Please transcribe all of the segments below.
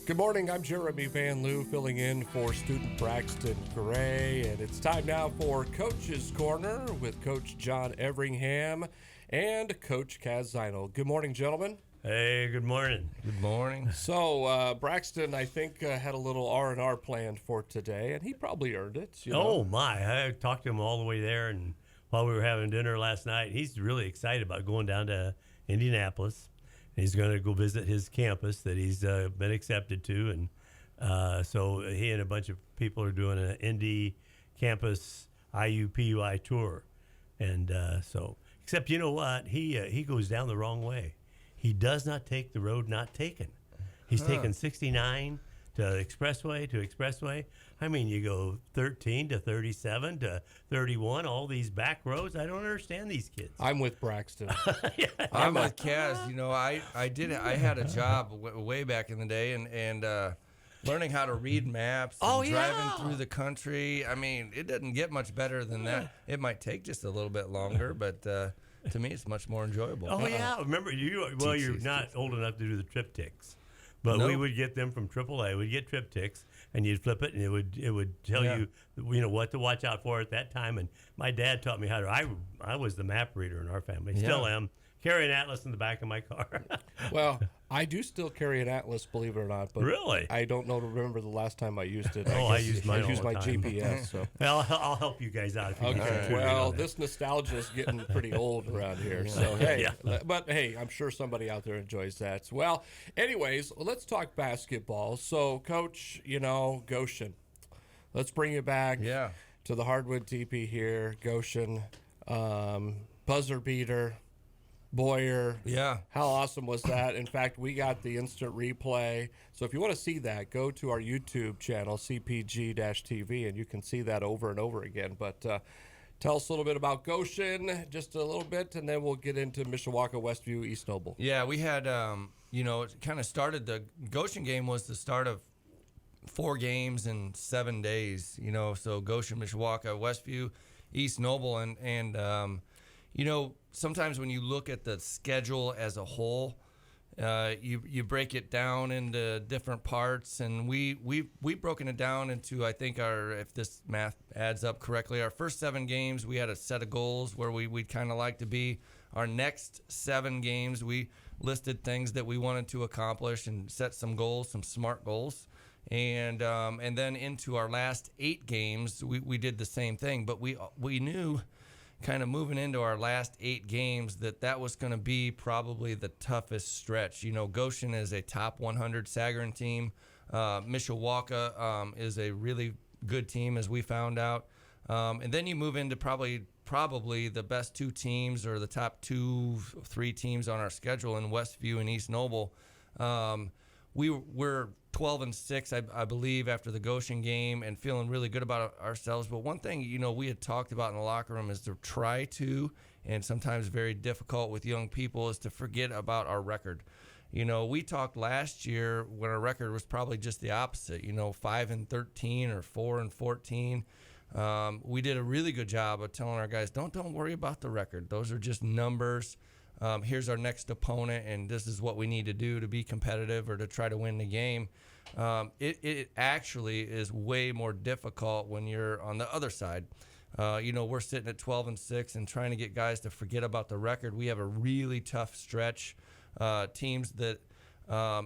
Good morning, I'm Jeremy Van Loo filling in for student Braxton Gray, and it's time now for Coach's Corner with Coach John Everingham and Coach Kaz Zinel. Good morning, gentlemen. Hey, good morning. Good morning. So, Braxton, I think, had a little R&R planned for today, and he probly earned it. Oh, my. I talked to him all the way there, and while we were having dinner last night, he's really excited about going down to Indianapolis. He's going to go visit his campus that he's been accepted to, and so he and a bunch of people are doing an Indy campus IUPUI tour, and so except you know what, he goes down the wrong way. He does not take the road not taken. He's taken 69 to expressway. I mean, you go 13 to 37 to 31, all these back roads. I don't understand these kids. I'm with Braxton. I'm with Kaz. You know, I had a job way back in the day, and learning how to read maps and driving through the country. I mean, it doesn't get much better than that. It might take just a little bit longer, but to me, it's much more enjoyable. Oh, yeah. Remember, you're not old enough to do the triptychs. But we would get them from AAA. We'd get triptychs, and you'd flip it, and it would tell you what to watch out for at that time. And my dad taught me how to. I was the map reader in our family. Still am. Carry an atlas in the back of my car. Well, I do still carry an atlas, believe it or not. But really? I don't remember the last time I used it. I use mine all the my time. GPS. So. I'll help you guys out. If you Okay. Well, this nostalgia is getting pretty old around here. Yeah. So, hey. But, hey, I'm sure somebody out there enjoys that. Well, anyways, let's talk basketball. So, Coach, Goshen. Let's bring you back to the Hardwood TP here. Goshen, buzzer beater. Boyer. Yeah. How awesome was that? In fact, we got the instant replay. So if you want to see that, go to our YouTube channel, CPG-TV, and you can see that over and over again. But tell us a little bit about Goshen, just a little bit, and then we'll get into Mishawaka, Westview, East Noble. Yeah, we had, it kind of started, the Goshen game was the start of 4 games in 7 days, so Goshen, Mishawaka, Westview, East Noble, and sometimes when you look at the schedule as a whole, you break it down into different parts, and we've broken it down into, I think, if this math adds up correctly, our first 7 games we had a set of goals where we'd kind of like to be. Our next 7 games we listed things that we wanted to accomplish and set some goals, some smart goals, and then into our last 8 games we did the same thing, but we knew, kind of moving into our last 8 games, that was going to be probably the toughest stretch. Goshen is a top 100 Sagarin team. Mishawaka is a really good team, as we found out. And then you move into probably the best 2 teams, or the top 2-3 teams on our schedule in Westview and East Noble. We're 12-6, I believe, after the Goshen game, and feeling really good about ourselves. But one thing, we had talked about in the locker room is to try to, and sometimes very difficult with young people, is to forget about our record. We talked last year when our record was probably just the opposite, 5-13 or 4-14. We did a really good job of telling our guys, don't worry about the record. Those are just numbers. Here's our next opponent, and this is what we need to do to be competitive or to try to win the game. It actually is way more difficult when you're on the other side. We're sitting at 12-6 and trying to get guys to forget about the record. We have a really tough stretch. Teams that,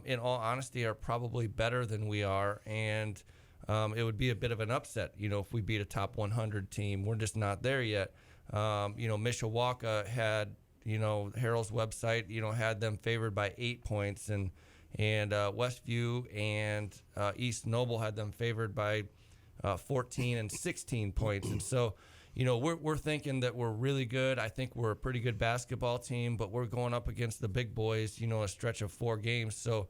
in all honesty, are probably better than we are, and it would be a bit of an upset, if we beat a top 100 team. We're just not there yet. Mishawaka had, Harold's website, had them favored by 8 points, and Westview and East Noble had them favored by 14 and 16 points. And so, we're thinking that we're really good. I think we're a pretty good basketball team, but we're going up against the big boys, a stretch of 4 games. So,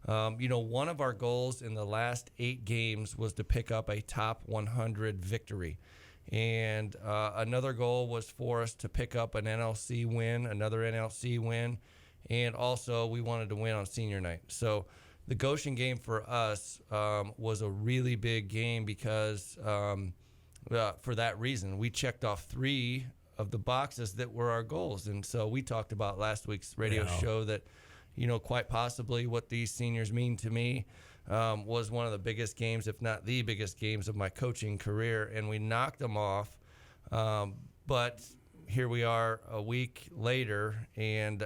one of our goals in the last 8 games was to pick up a top 100 victory. And another goal was for us to pick up an NLC win, another NLC win, and also we wanted to win on senior night. So the Goshen game for us was a really big game because for that reason, we checked off 3 of the boxes that were our goals. And so we talked about last week's radio show that, quite possibly what these seniors mean to me. was one of the biggest games, if not the biggest games of my coaching career, and we knocked them off. But here we are a week later, and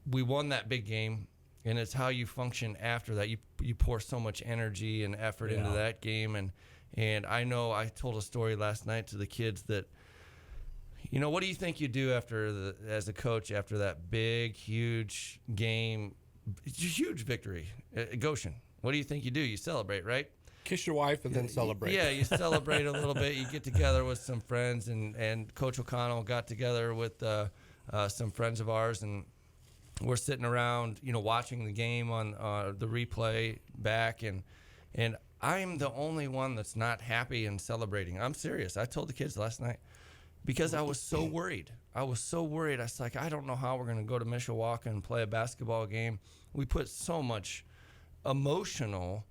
we won that big game, and it's how you function after that. You pour so much energy and effort into that game, and I know I told a story last night to the kids that, what do you think you do as a coach after that big, huge game, huge victory at Goshen? What do you think you do? You celebrate, right? Kiss your wife and then celebrate. Yeah, you celebrate a little bit. You get together with some friends, and Coach O'Connell got together with some friends of ours, and we're sitting around, watching the game on the replay back, and I'm the only one that's not happy and celebrating. I'm serious. I told the kids last night because I was so worried. I was like, I don't know how we're going to go to Mishawaka and play a basketball game. We put so much emotional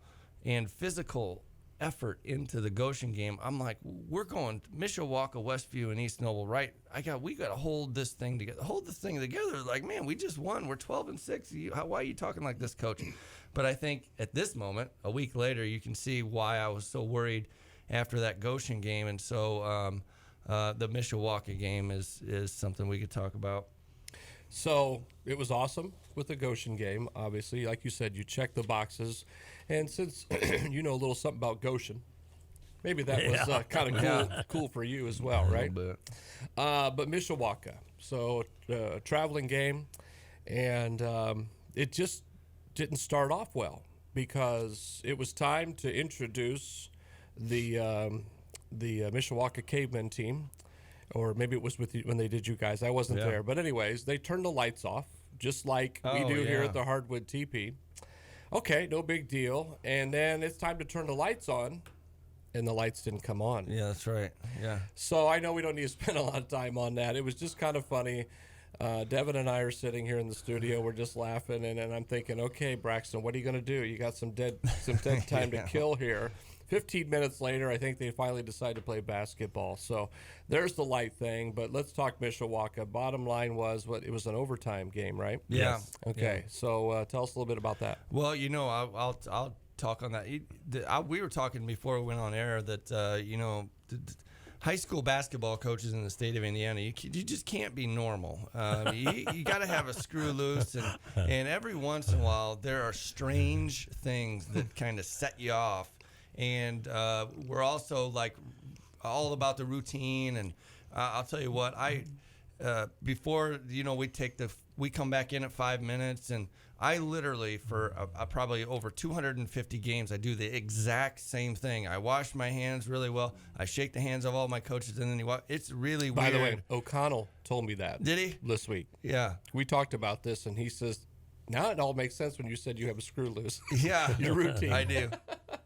and physical effort into the Goshen game. I'm like, we're going Mishawaka, Westview, and East Noble, right? We got to hold this thing together. Like, man, we just won. We're 12-6. Why are you talking like this, Coach? But I think at this moment, a week later, you can see why I was so worried after that Goshen game. And so the Mishawaka game is something we could talk about. So it was awesome with the Goshen game. Obviously, like you said, you checked the boxes. And since you know a little something about Goshen, maybe that was kind of cool for you as well, right? But Mishawaka, so a traveling game, and it just didn't start off well because it was time to introduce the Mishawaka Cavemen team, or maybe it was when they did you guys. I wasn't there, but anyways, they turned the lights off just like we do here at the Hardwood TP. Okay, no big deal. And then it's time to turn the lights on, and the lights didn't come on. Yeah, that's right. Yeah. So I know we don't need to spend a lot of time on that. It was just kind of funny. Devin and I are sitting here in the studio. We're just laughing, and I'm thinking, okay, Braxton, what are you going to do? You got some dead time to kill here. 15 minutes later, I think they finally decided to play basketball. So there's the light thing. But let's talk Mishawaka. Bottom line was, it was an overtime game, right? Yeah. Yes. Okay. Yeah. So tell us a little bit about that. Well, I'll talk on that. We were talking before we went on air that high school basketball coaches in the state of Indiana, you just can't be normal. You got to have a screw loose, and every once in a while there are strange things that kind of set you off. And we're also like all about the routine. And I'll tell you what, before we come back in at 5 minutes, and I literally for probably over 250 games, I do the exact same thing. I wash my hands really well. I shake the hands of all my coaches, and then it's really weird. By the way, O'Connell told me that. Did he? This week. Yeah. We talked about this, and he says, now it all makes sense when you said you have a screw loose. Yeah. Your routine. I do.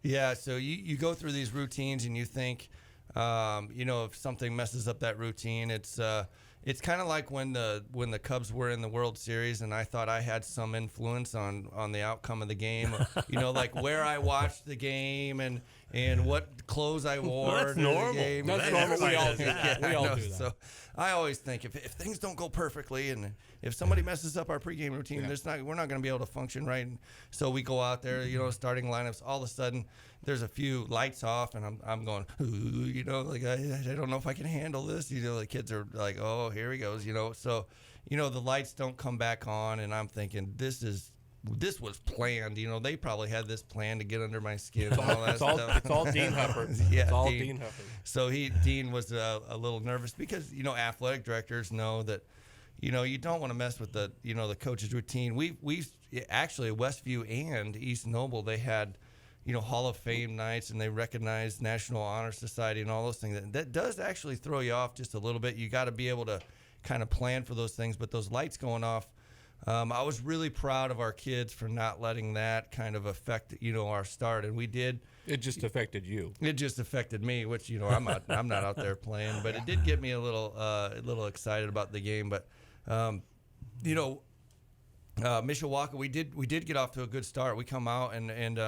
Yeah, so you go through these routines and you think, if something messes up that routine, it's kind of like when the Cubs were in the World Series and I thought I had some influence on the outcome of the game, like where I watched the game and what clothes I wore. Well, that's to normal. The game. That's normal. We all do that. We all do that. So I always think if things don't go perfectly and if somebody messes up our pregame routine, we're not going to be able to function right. And so we go out there, starting lineups. All of a sudden, there's a few lights off, and I'm going, like I don't know if I can handle this. The kids are like, oh, here he goes. So the lights don't come back on, and I'm thinking this was planned. They probably had this plan to get under my skin and all that stuff. It's all Dean Hufford. Yeah, it's all Dean Hufford. So Dean was a little nervous because athletic directors know that you don't want to mess with the coach's routine. We actually at Westview and East Noble, they had Hall of Fame nights, and they recognized National Honor Society and all those things. That does actually throw you off just a little bit. You got to be able to kind of plan for those things. But those lights going off, I was really proud of our kids for not letting that kind of affect our start, and we did. It just affected you. It just affected me, which I'm not out there playing, but it did get me a little excited about the game. But Mishawaka, we did get off to a good start. We come out and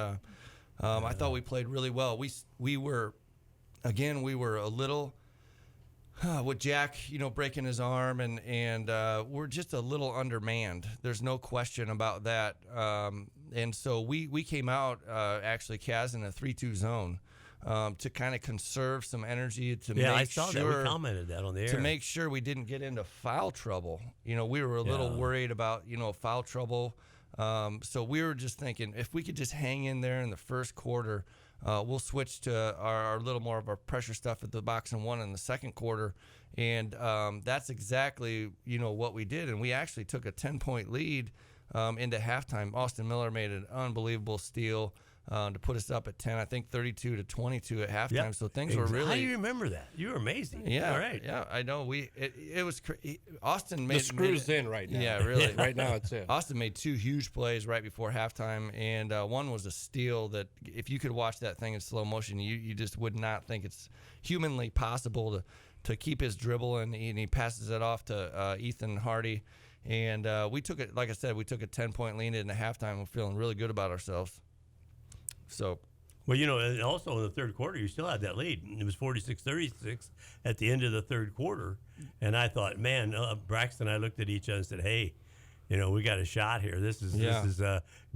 I thought we played really well. We were a little with Jack, breaking his arm and we're just a little undermanned. There's no question about that. And so we came out actually, Kaz, in a 3-2 zone to kind of conserve some energy to make I saw sure that. We commented that on the air. to make sure we didn't get into foul trouble. We were a little worried about foul trouble. So we were just thinking if we could just hang in there in the first quarter. We'll switch to our little more of our pressure stuff at the box and one in the second quarter. And that's exactly, what we did. And we actually took a 10-point lead into halftime. Austin Miller made an unbelievable steal to put us up at 10, I think 32-22 at halftime. Yep. So things were really. How do you remember that? You were amazing. Yeah. All right. Yeah, I know. It was Austin made The screw's in right now. Yeah, really. Right now it's in. Austin made 2 huge plays right before halftime, and one was a steal that if you could watch that thing in slow motion, you just would not think it's humanly possible to keep his dribble, and he passes it off to Ethan Hardy. And we took it, like I said, we took a 10-point lead into halftime. We're feeling really good about ourselves. So, well, and also in the third quarter, you still had that lead. It was 46-36 at the end of the third quarter. And I thought, man, Braxton and I looked at each other and said, hey, we got a shot here. This is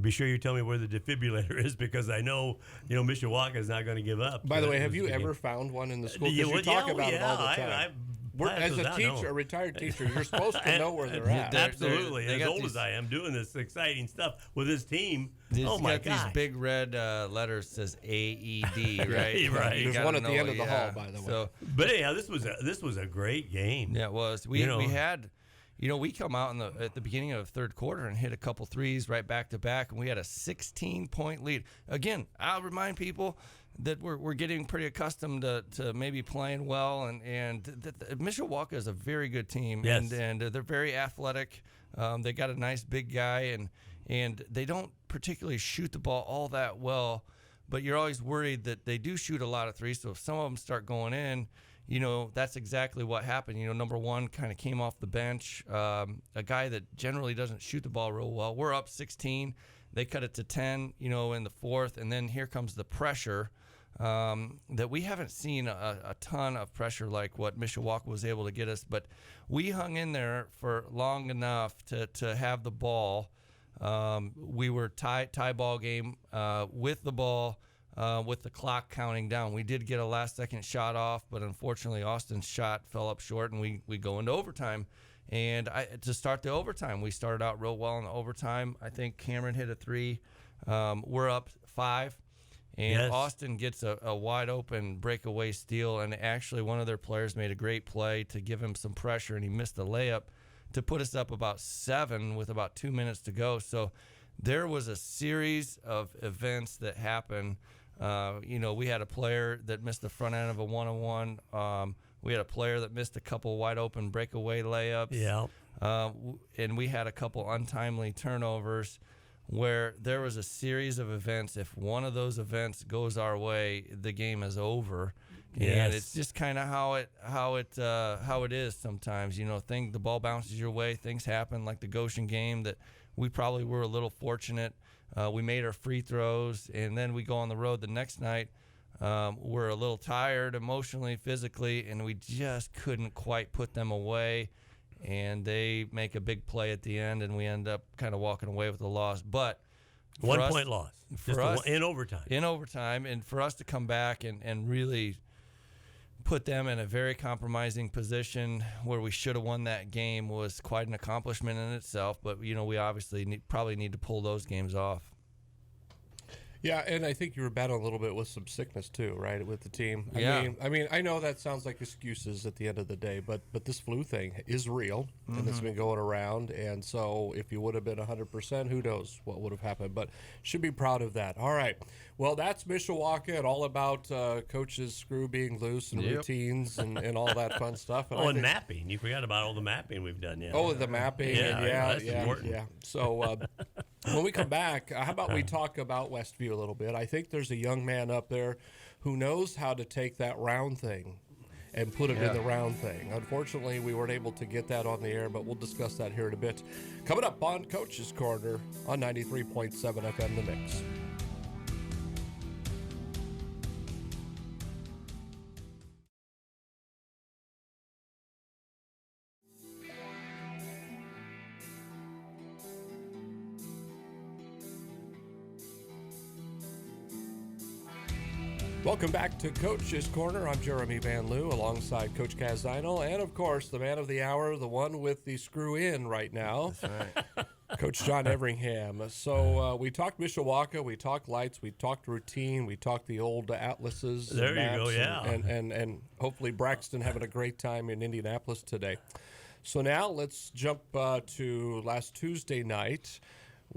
be sure you tell me where the defibrillator is because I know, Mishawaka is not going to give up. By the way, have you ever found one in the school? Because you talk about it all the time. As a teacher, a retired teacher, you're supposed to know where they're at. Absolutely. As old as I am, doing this exciting stuff with this team. Oh my God! These big red letters says AED, right? Right. There's one at the end of the hall, by the way. So, but anyhow, this was a great game. Yeah, it was. We had. We come out at the beginning of the third quarter and hit a couple threes right back to back, and we had a 16-point lead. Again, I'll remind people that we're getting pretty accustomed to maybe playing well, and Mishawaka is a very good team, yes. and they're very athletic. They got a nice big guy, and they don't particularly shoot the ball all that well, but you're always worried that they do shoot a lot of threes. So if some of them start going in, that's exactly what happened. Number one kind of came off the bench, a guy that generally doesn't shoot the ball real well. We're up 16. They cut it to 10, in the fourth, and then here comes the pressure that we haven't seen a ton of pressure like what Mishawaka was able to get us. But we hung in there for long enough to have the ball. We were tie ball game with the ball. With the clock counting down. We did get a last-second shot off, but unfortunately Austin's shot fell up short, and we go into overtime. And to start the overtime, we started out real well in the overtime. I think Cameron hit a 3. We're up 5. And yes. Austin gets a wide-open breakaway steal, and actually one of their players made a great play to give him some pressure, and he missed the layup to put us up about 7 with about 2 minutes to go. So there was a series of events that happened. We had a player that missed the front end of a one-on-one. We had a player that missed a couple wide-open breakaway layups. Yeah. And we had a couple untimely turnovers where there was a series of events. If one of those events goes our way, the game is over. Yes. And it's just kind of how it is sometimes. The ball bounces your way. Things happen, like the Goshen game that we probably were a little fortunate. We made our free throws, and then we go on the road the next night. We're a little tired emotionally, physically, and we just couldn't quite put them away. And they make a big play at the end, and we end up kind of walking away with a loss. But 1 point loss for us, in overtime. In overtime, and for us to come back and really put them in a very compromising position where we should have won that game was quite an accomplishment in itself. But, we obviously probably need to pull those games off. Yeah, and I think you were battling a little bit with some sickness too, right, with the team. I mean, I know that sounds like excuses at the end of the day, but this flu thing is real, and it's been going around. And so if you would have been 100%, who knows what would have happened. But should be proud of that. All right. Well, that's Mishawaka and all about coach's screw being loose and routines and all that fun stuff. And mapping. You forgot about all the mapping we've done. Yeah. Oh, the mapping. That's important. Yeah. So when we come back, how about we talk about Westview a little bit? I think there's a young man up there who knows how to take that round thing and put it in the round thing. Unfortunately, we weren't able to get that on the air, but we'll discuss that here in a bit. Coming up on Coach's Corner on 93.7 FM The Mix. Welcome back to Coach's Corner. I'm Jeremy Van Loo alongside Coach Cazino and, of course, the man of the hour, the one with the screw in right now. That's right. Coach John Everingham. So we talked Mishawaka, we talked lights, we talked routine, we talked the old atlases. There and you go, maps, yeah. And hopefully Braxton having a great time in Indianapolis today. So now let's jump to last Tuesday night,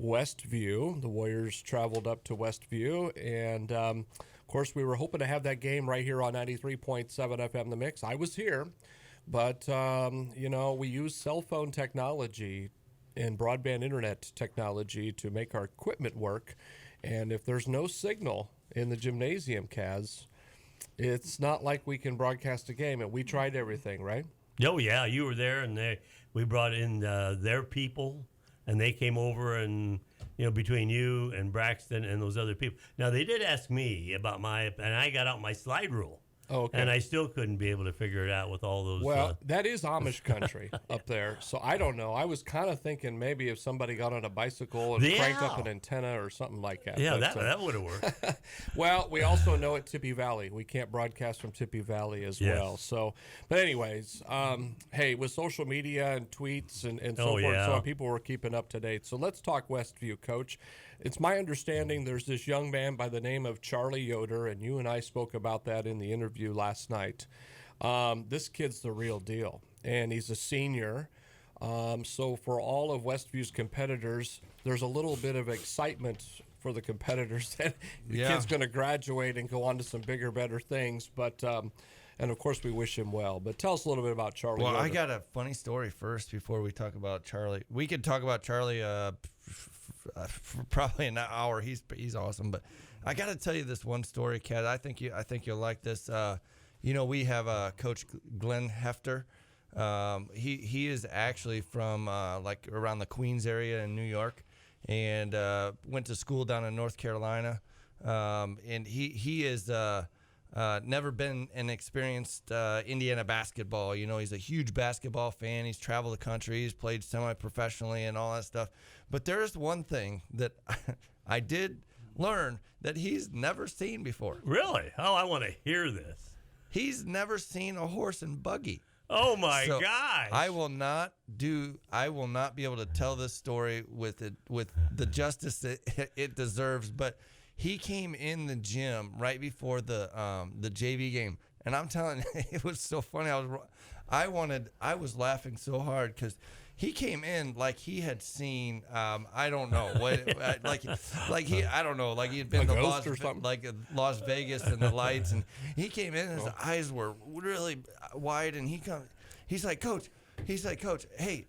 Westview. The Warriors traveled up to Westview, and of course we were hoping to have that game right here on 93.7 FM The Mix. I was here, but we use cell phone technology and broadband internet technology to make our equipment work, and if there's no signal in the gymnasium, Kaz, it's not like we can broadcast a game. And we tried everything, right? Oh yeah, you were there, and we brought in their people, and they came over, and between you and Braxton and those other people. Now they did ask me about and I got out my slide rule. Oh, okay. And I still couldn't be able to figure it out with all those. Well, that is Amish country up there, so I don't know. I was kind of thinking maybe if somebody got on a bicycle and cranked up an antenna or something like that. Yeah, but, that would have worked. Well, we also know at Tippy Valley. We can't broadcast from Tippy Valley as Yes. well. So, but anyways, hey, with social media and tweets and so forth, yeah. so on, people were keeping up to date. So let's talk Westview, Coach. It's my understanding there's this young man by the name of Charlie Yoder, and you and I spoke about that in the interview last night. This kid's the real deal, and he's a senior. So for all of Westview's competitors, there's a little bit of excitement for the competitors that the kid's going to graduate and go on to some bigger, better things. But and of course, we wish him well. But tell us a little bit about Charlie. Well, Yoder. I got a funny story first before we talk about Charlie. We could talk about Charlie for probably an hour. He's awesome, but I got to tell you this one story, Kat. I think you'll like this. We have Coach Glenn Hefter. He is actually from like around the Queens area in New York, and went to school down in North Carolina. And he is never been an experienced Indiana basketball. He's a huge basketball fan. He's traveled the country. He's played semi-professionally and all that stuff. But there's one thing that I did learn that he's never seen before. Really? Oh, I want to hear this. He's never seen a horse and buggy. Oh my So gosh! I will not be able to tell this story with the justice that it deserves. But he came in the gym right before the JV game, and I'm telling you, it was so funny. I was laughing so hard because he came in like he had seen I don't know what I don't know, like he had been A to ghost or something? Las Vegas and the lights, and he came in and his eyes were really wide, and he's like, Coach, hey,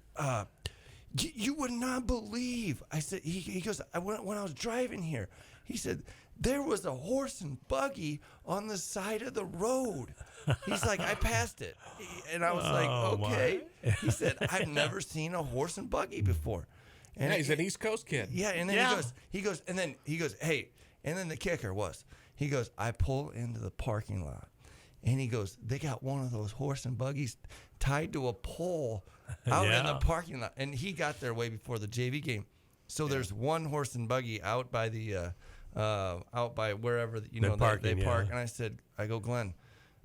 you would not believe. I said, he goes, when I was driving here, he said, there was a horse and buggy on the side of the road. He's like, I passed it. And I was like, okay. He said, I've never seen a horse and buggy before. And yeah, he's an East Coast kid. Yeah, and then he goes, hey, and then the kicker was, he goes, I pull into the parking lot, and he goes, they got one of those horse and buggies tied to a pole out in the parking lot. And he got there way before the JV game. So there's one horse and buggy out by the out by wherever they park. And I go, Glenn,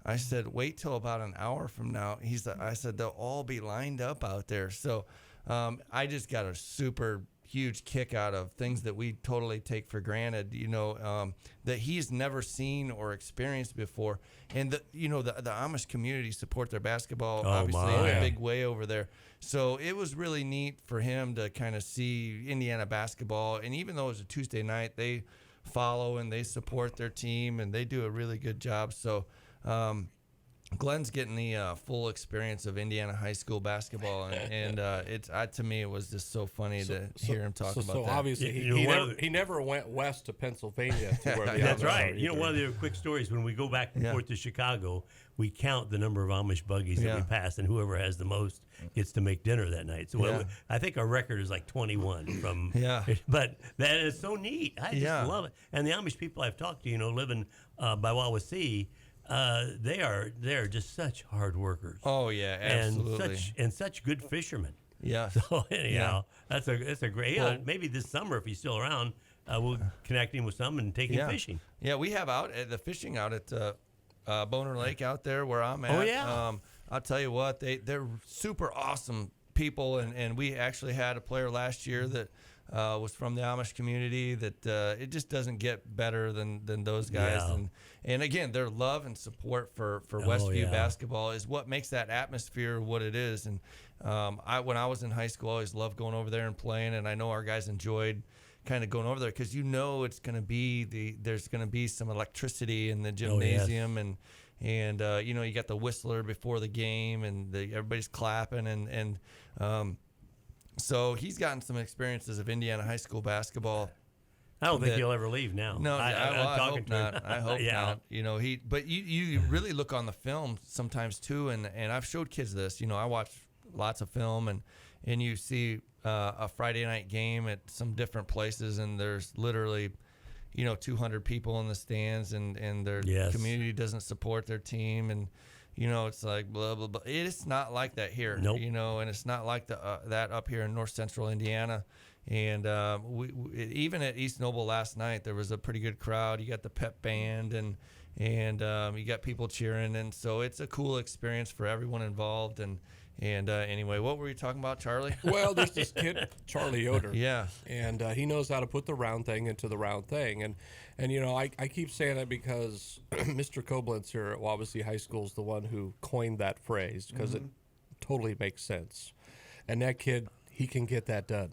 I said, wait till about an hour from now. I said, they'll all be lined up out there. So I just got a super huge kick out of things that we totally take for granted, that he's never seen or experienced before. And the Amish community support their basketball obviously in a big way over there. So it was really neat for him to kind of see Indiana basketball. And even though it was a Tuesday night, they follow and they support their team, and they do a really good job. So Glenn's getting the full experience of Indiana high school basketball, and it's to me it was just so funny to hear him talk about that. So obviously he never went west to Pennsylvania. To where the That's Amish right. are. One of the quick stories, when we go back and forth to Chicago, we count the number of Amish buggies that we pass, and whoever has the most gets to make dinner that night. So I think our record is like 21 from. But that is so neat. I just love it. And the Amish people I've talked to, living by Wawasee, they are just such hard workers. Oh yeah, absolutely. And such good fishermen. Yeah. So anyhow, that's a great. Maybe this summer if he's still around, we'll connect him with some and take him fishing. Yeah, we have the fishing out at Boner Lake out there where I'm at. Oh, yeah. I'll tell you what, they're super awesome people, and we actually had a player last year that was from the Amish community that it just doesn't get better than those guys. Yeah. And again, their love and support for Westview basketball is what makes that atmosphere what it is. And when I was in high school, I always loved going over there and playing, and I know our guys enjoyed kind of going over there because it's going to be there's going to be some electricity in the gymnasium. And you got the whistler before the game, and everybody's clapping, and so he's gotten some experiences of Indiana high school basketball. I don't think he'll ever leave now. No, I hope not. I hope Yeah. not. But you really look on the film sometimes too, and I've showed kids this. I watch lots of film, and you see a Friday night game at some different places, and there's literally 200 people in the stands, and their community doesn't support their team, and it's like blah blah blah. It's not like that here. Nope. And it's not like that up here in North Central Indiana. And we even at East Noble last night, there was a pretty good crowd. You got the pep band, and you got people cheering, and so it's a cool experience for everyone involved. And anyway, what were we talking about, Charlie? Well, there's this kid, Charlie Yoder. Yeah. And he knows how to put the round thing into the round thing. And I keep saying that because Mr. Koblenz here at Wabasee High School is the one who coined that phrase because it totally makes sense. And that kid, he can get that done.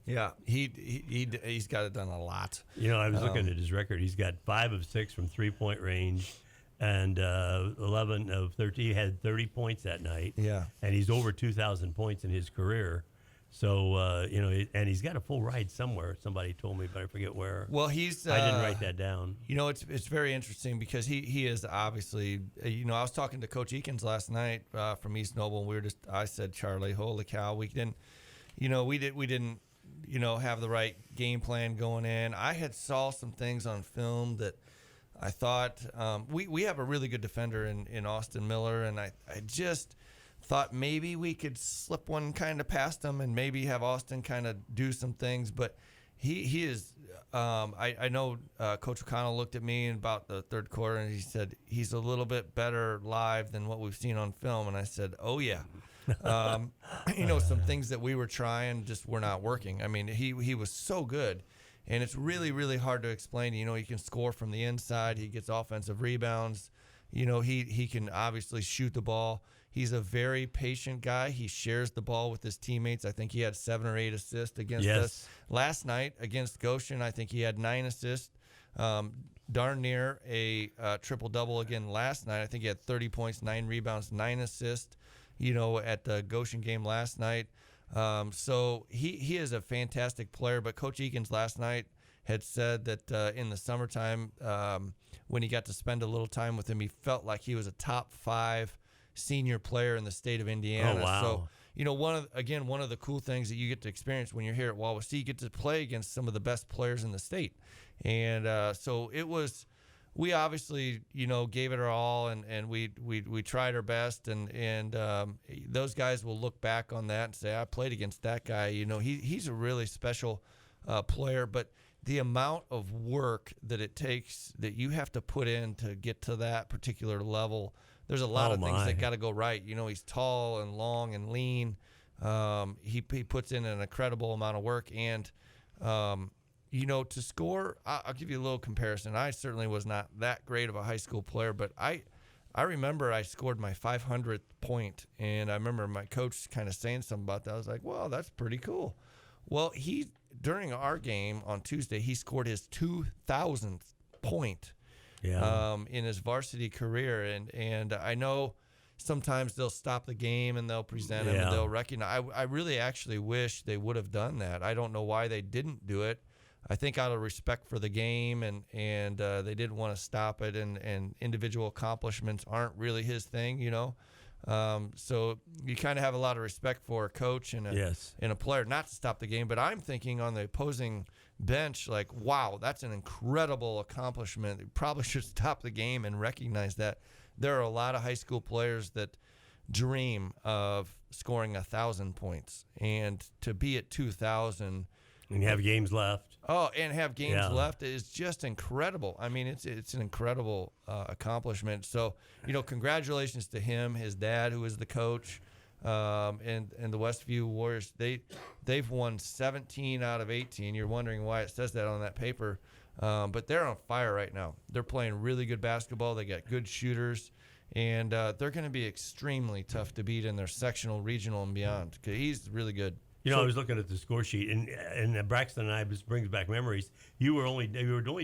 Yeah, he's got it done a lot. I was looking at his record. He's got 5 of 6 from 3-point range, and 11 of 13. He had 30 points that night. Yeah, and he's over 2,000 points in his career. So and he's got a full ride somewhere. Somebody told me, but I forget where. Well, I didn't write that down. It's very interesting because he is obviously. I was talking to Coach Eakins last night from East Noble, and I said, Charlie, holy cow, we didn't have the right game plan going in. I had saw some things on film that I thought we have a really good defender in Austin Miller, and I just thought maybe we could slip one kind of past him and maybe have Austin kind of do some things. But he is I know Coach O'Connell looked at me in about the third quarter, and he said he's a little bit better live than what we've seen on film, and I said, oh yeah. Some things that we were trying just were not working. I mean, he was so good, and it's really, really hard to explain. He can score from the inside. He gets offensive rebounds. He can obviously shoot the ball. He's a very patient guy. He shares the ball with his teammates. I think he had 7 or 8 assists against us last night against Goshen. I think he had 9 assists. Darn near a triple-double again last night. I think he had 30 points, 9 rebounds, 9 assists. At the Goshen game last night. So he is a fantastic player, but Coach Eakins last night had said that in the summertime, when he got to spend a little time with him, he felt like he was a top 5 senior player in the state of Indiana. Oh, wow. So, one of the cool things that you get to experience when you're here at Wawasee, you get to play against some of the best players in the state. And so it was... We obviously, gave it our all, and we tried our best, and those guys will look back on that and say, I played against that guy. He's a really special player, but the amount of work that it takes that you have to put in to get to that particular level, there's a lot of things that got to go right. He's tall and long and lean. He puts in an incredible amount of work, and to score, I'll give you a little comparison. I certainly was not that great of a high school player, but I remember I scored my 500th point, and I remember my coach kind of saying something about that. I was like, well, that's pretty cool. Well, during our game on Tuesday, he scored his 2,000th point in his varsity career, and I know sometimes they'll stop the game and they'll present him and they'll recognize. I really actually wish they would have done that. I don't know why they didn't do it. I think out of respect for the game, and they didn't want to stop it, and individual accomplishments aren't really his thing, So you kind of have a lot of respect for a coach and a player not to stop the game. But I'm thinking on the opposing bench, like, wow, that's an incredible accomplishment. They probably should stop the game and recognize that. There are a lot of high school players that dream of scoring 1,000 points, and to be at 2,000. And you have games left. Oh, and have games left is just incredible. I mean, it's an incredible accomplishment. So, congratulations to him, his dad, who is the coach, and the Westview Warriors. They've won 17 out of 18. You're wondering why it says that on that paper, but they're on fire right now. They're playing really good basketball. They got good shooters, and they're going to be extremely tough to beat in their sectional, regional, and beyond. 'Cause he's really good. I was looking at the score sheet, and Braxton and I, this brings back memories. You were only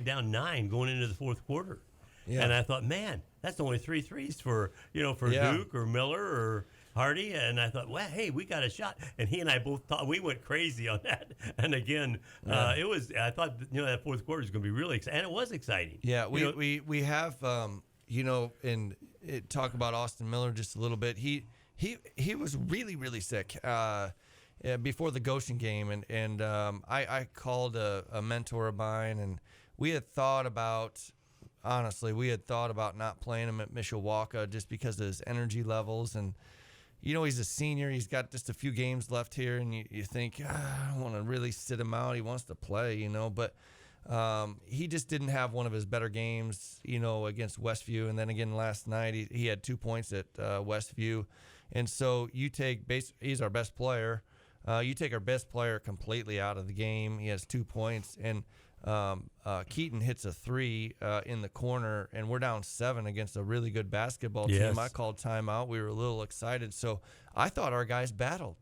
down 9 going into the fourth quarter, and I thought, man, that's only 3 threes for Duke or Miller or Hardy, and I thought, well, hey, we got a shot, and he and I both thought we went crazy on that. And again, it was. I thought that fourth quarter was going to be really exciting, and it was exciting. Yeah, we have and talk about Austin Miller just a little bit. He was really, really sick. Before the Goshen game, and I called a mentor of mine, and we had thought about not playing him at Mishawaka just because of his energy levels, and he's a senior, he's got just a few games left here, and you think, I don't want to really sit him out, he wants to play, but he just didn't have one of his better games, against Westview, and then again last night he had 2 points at Westview, and so he's our best player. You take our best player completely out of the game. He has 2 points, and Keaton hits a 3 in the corner, and we're down 7 against a really good basketball team. I called timeout. We were a little excited, so I thought our guys battled.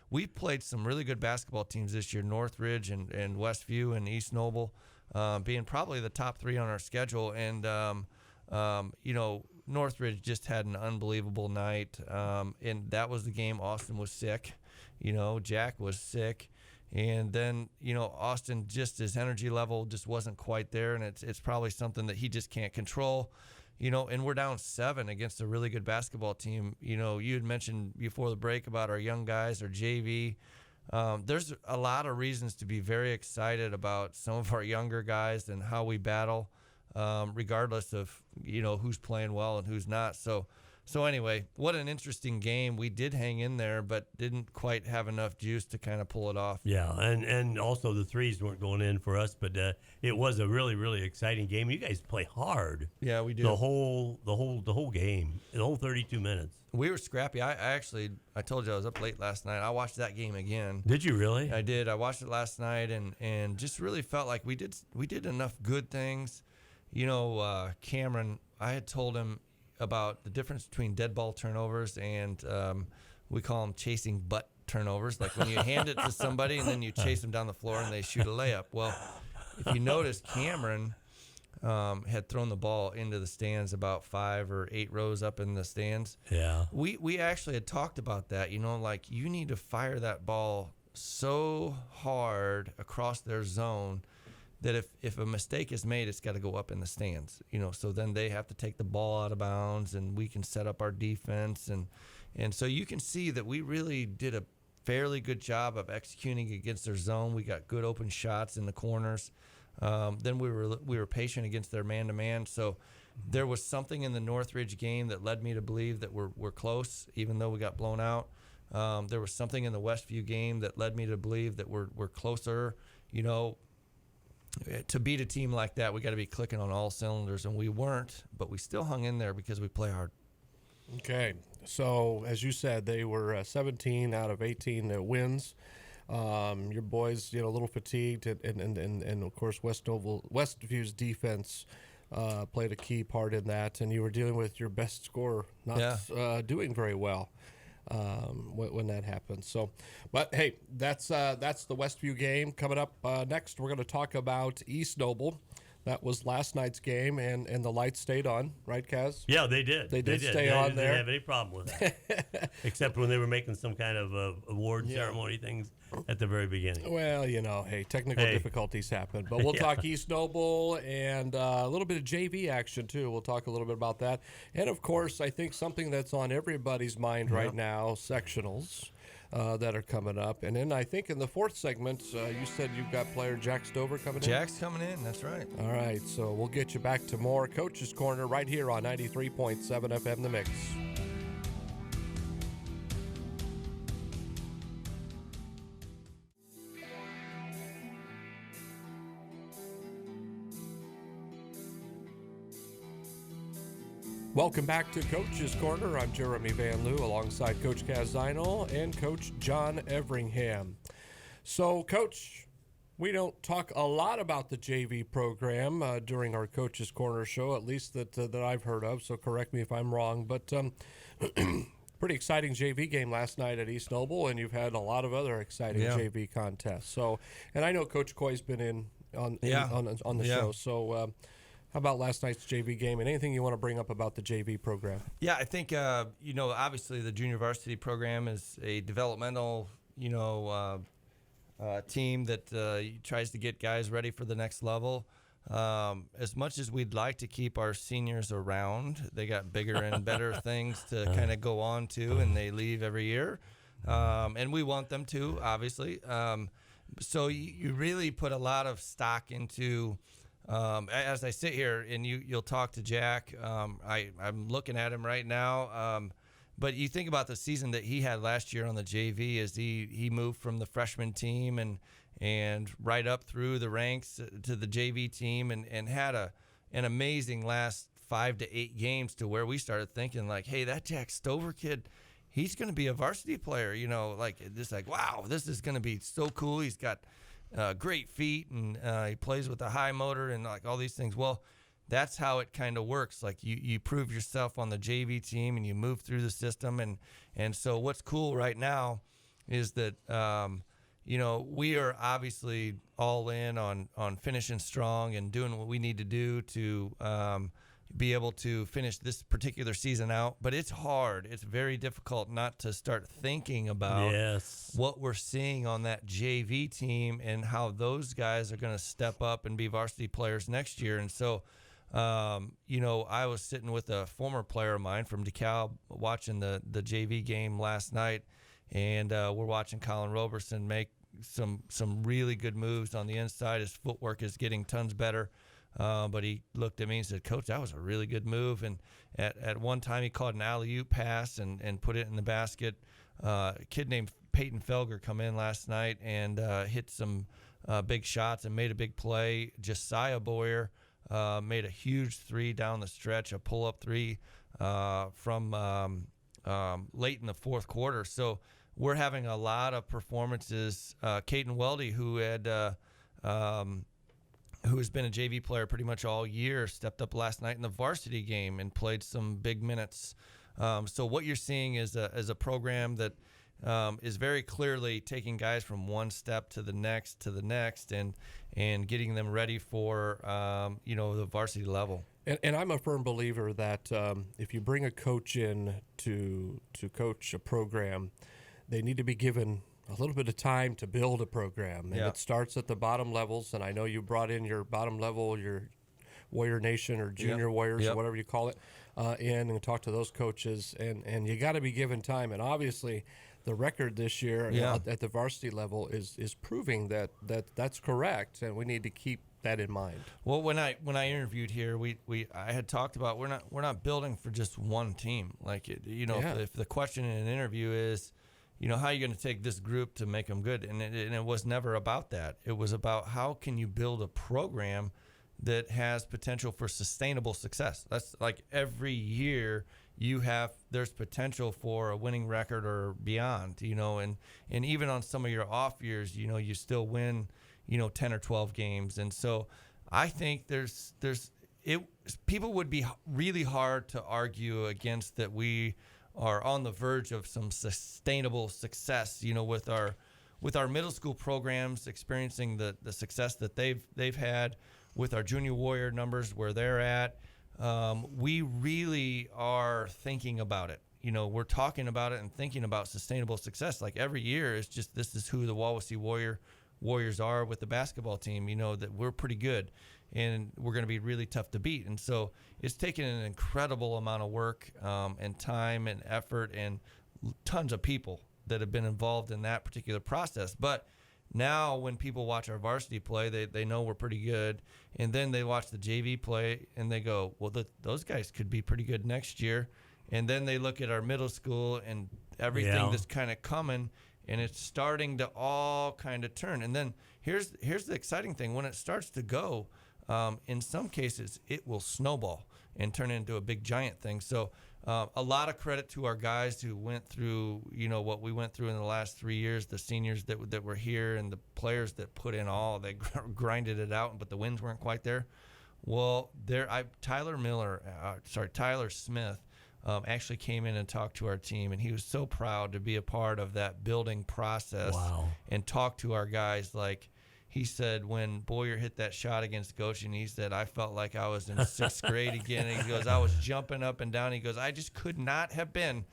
We played some really good basketball teams this year, Northridge and Westview and East Noble, being probably the top 3 on our schedule, and Northridge just had an unbelievable night, and that was the game. Austin was sick, Jack was sick, and then Austin, just his energy level just wasn't quite there, and it's probably something that he just can't control, and we're down 7 against a really good basketball team. You had mentioned before the break about our young guys, our JV. There's a lot of reasons to be very excited about some of our younger guys and how we battle. Regardless of who's playing well and who's not. So anyway, what an interesting game. We did hang in there, but didn't quite have enough juice to kind of pull it off. Yeah, and also the threes weren't going in for us, but it was a really, really exciting game. You guys play hard. Yeah, we do. The whole game, the whole 32 minutes. We were scrappy. I told you I was up late last night. I watched that game again. Did you really? I did. I watched it last night and just really felt like we did enough good things. Cameron, I had told him about the difference between dead ball turnovers and we call them chasing butt turnovers, like when you hand it to somebody and then you chase them down the floor and they shoot a layup. Well, if you notice, Cameron had thrown the ball into the stands about 5 or 8 rows up in the stands. Yeah. We actually had talked about that, like you need to fire that ball so hard across their zone that if a mistake is made, it's got to go up in the stands, so then they have to take the ball out of bounds and we can set up our defense. And so you can see that we really did a fairly good job of executing against their zone. We got good open shots in the corners. Then we were patient against their man-to-man. So there was something in the Northridge game that led me to believe that we're close, even though we got blown out. There was something in the Westview game that led me to believe that we're closer, To beat a team like that, we got to be clicking on all cylinders, and we weren't, but we still hung in there because we play hard. Okay, so as you said, they were 17 out of 18 wins. Your boys, a little fatigued, and of course Westview's defense played a key part in that, and you were dealing with your best scorer not doing very well when that happens. So, but hey, that's the Westview game. Coming up next, we're going to talk about East Noble. That was last night's game, and the lights stayed on, right, Kaz? Yeah, they did. They did stay on there. Didn't have any problem with that, except when they were making some kind of award ceremony things at the very beginning. Well, hey, technical difficulties happen. But we'll talk East Noble and a little bit of JV action, too. We'll talk a little bit about that. And, of course, I think something that's on everybody's mind right now, sectionals. That are coming up. And then I think in the fourth segment, you said you've got player Jack Stover coming in? Jack's coming in, that's right. All right, so we'll get you back to more Coach's Corner right here on 93.7 FM The Mix. Welcome back to Coach's Corner. I'm Jeremy Van Loo alongside Coach Kaz Zinal and Coach John Everingham. So, Coach, we don't talk a lot about the JV program during our Coach's Corner show, at least that I've heard of, so correct me if I'm wrong. But pretty exciting JV game last night at East Noble, and you've had a lot of other exciting JV contests. So, and I know Coach Coy's been on the show, so how about last night's JV game and anything you want to bring up about the JV program? Yeah, I think, obviously the junior varsity program is a developmental, team that tries to get guys ready for the next level. As much as we'd like to keep our seniors around, they got bigger and better things to kind of go on to, and they leave every year. And we want them to, obviously. So you really put a lot of stock into... as I sit here and you'll talk to Jack, I'm looking at him right now. But you think about the season that he had last year on the JV as he moved from the freshman team and right up through the ranks to the JV team and had an amazing last 5 to 8 games to where we started thinking like, hey, that Jack Stover kid, he's going to be a varsity player, wow, this is going to be so cool. He's got great feet, and he plays with a high motor and like all these things. Well, that's how it kind of works. Like you prove yourself on the JV team and you move through the system. And so what's cool right now is that, we are obviously all in on finishing strong and doing what we need to do to be able to finish this particular season out. But it's hard. It's very difficult not to start thinking about what we're seeing on that JV team and how those guys are going to step up and be varsity players next year. And so, I was sitting with a former player of mine from DeKalb watching the JV game last night, and we're watching Colin Roberson make some really good moves on the inside. His footwork is getting tons better. But he looked at me and said, Coach, that was a really good move. And at one time he caught an alley-oop pass and put it in the basket. A kid named Peyton Felger come in last night and hit some big shots and made a big play. Josiah Boyer made a huge three down the stretch, a pull-up three from late in the fourth quarter. So we're having a lot of performances. Caden Weldy, who has been a JV player pretty much all year, stepped up last night in the varsity game and played some big minutes. So what you're seeing is a program that is very clearly taking guys from one step to the next and getting them ready for the varsity level. And I'm a firm believer that if you bring a coach in to coach a program, they need to be given a little bit of time to build a program. And it starts at the bottom levels. And I know you brought in your bottom level, your Warrior Nation or Junior Warriors or whatever you call it, in and talk to those coaches. And you got to be given time. And obviously the record this year at the varsity level is proving that's correct. And we need to keep that in mind. Well, when I interviewed here, I had talked about we're not building for just one team. Like if the question in an interview is, how are you going to take this group to make them good? And it was never about that. It was about how can you build a program that has potential for sustainable success. That's like every year there's potential for a winning record or beyond, and even on some of your off years, you still win, 10 or 12 games. And so I think people would be really hard to argue against that we are on the verge of some sustainable success, with our middle school programs experiencing the success that they've had, with our junior warrior numbers where they're at. We really are thinking about it. We're talking about it and thinking about sustainable success. Like every year, it's just this is who the Wawasee Warriors are with the basketball team. That we're pretty good, and we're going to be really tough to beat. And so it's taken an incredible amount of work and time and effort and tons of people that have been involved in that particular process. But now when people watch our varsity play, they know we're pretty good. And then they watch the JV play and they go, well, those guys could be pretty good next year. And then they look at our middle school and everything that's kind of coming, and it's starting to all kind of turn. And then here's the exciting thing. When it starts to go, in some cases, it will snowball. and turn it into a big giant thing. So a lot of credit to our guys who went through, what we went through in the last 3 years, the seniors that were here, and the players that put in all. They grinded it out, but the wins weren't quite there. Well, Tyler Smith actually came in and talked to our team, and he was so proud to be a part of that building process. Wow. And talk to our guys. Like he said, when Boyer hit that shot against Goshen, he said, I felt like I was in 6th grade again. And he goes, I was jumping up and down. He goes, I just could not have been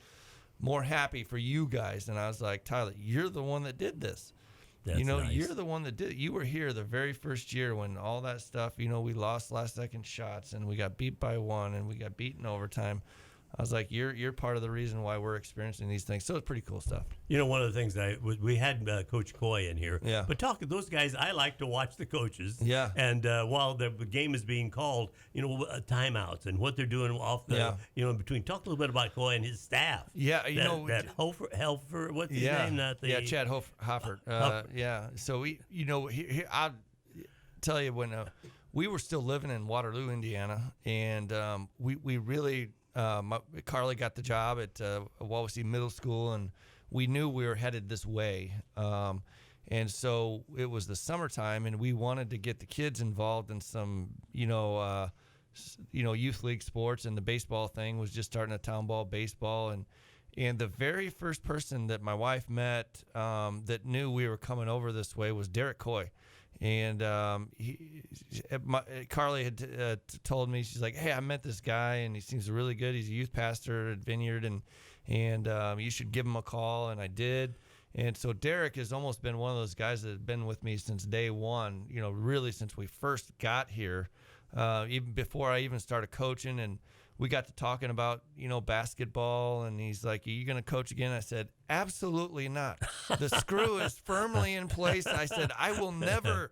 more happy for you guys. And I was like, Tyler, you're the one that did this. That's nice. You're the one that did it. You were here the very first year when all that stuff, we lost last-second shots, and we got beat by 1, and we got beaten overtime. I was like, you're part of the reason why we're experiencing these things. So it's pretty cool stuff. One of the things we had Coach Coy in here. Yeah. But those guys, I like to watch the coaches. Yeah. And while the game is being called, timeouts and what they're doing off the, in between. Talk a little bit about Coy and his staff. Yeah. Helfer, what's his name? Chad Hoffert. Yeah. So I'll tell you when we were still living in Waterloo, Indiana, and we really. Carly got the job at Wawasee Middle School, and we knew we were headed this way. And so it was the summertime, and we wanted to get the kids involved in some, youth league sports, and the baseball thing was just starting a town ball baseball. And the very first person that my wife met that knew we were coming over this way was Derek Coy. And Carly had told me, she's like, hey, I met this guy, and he seems really good. He's a youth pastor at Vineyard, and you should give him a call. And I did. And so Derek has almost been one of those guys that have been with me since day one, really since we first got here, even before I even started coaching. And we got to talking about, basketball, and he's like, are you going to coach again? I said, absolutely not. The screw is firmly in place. I said, I will never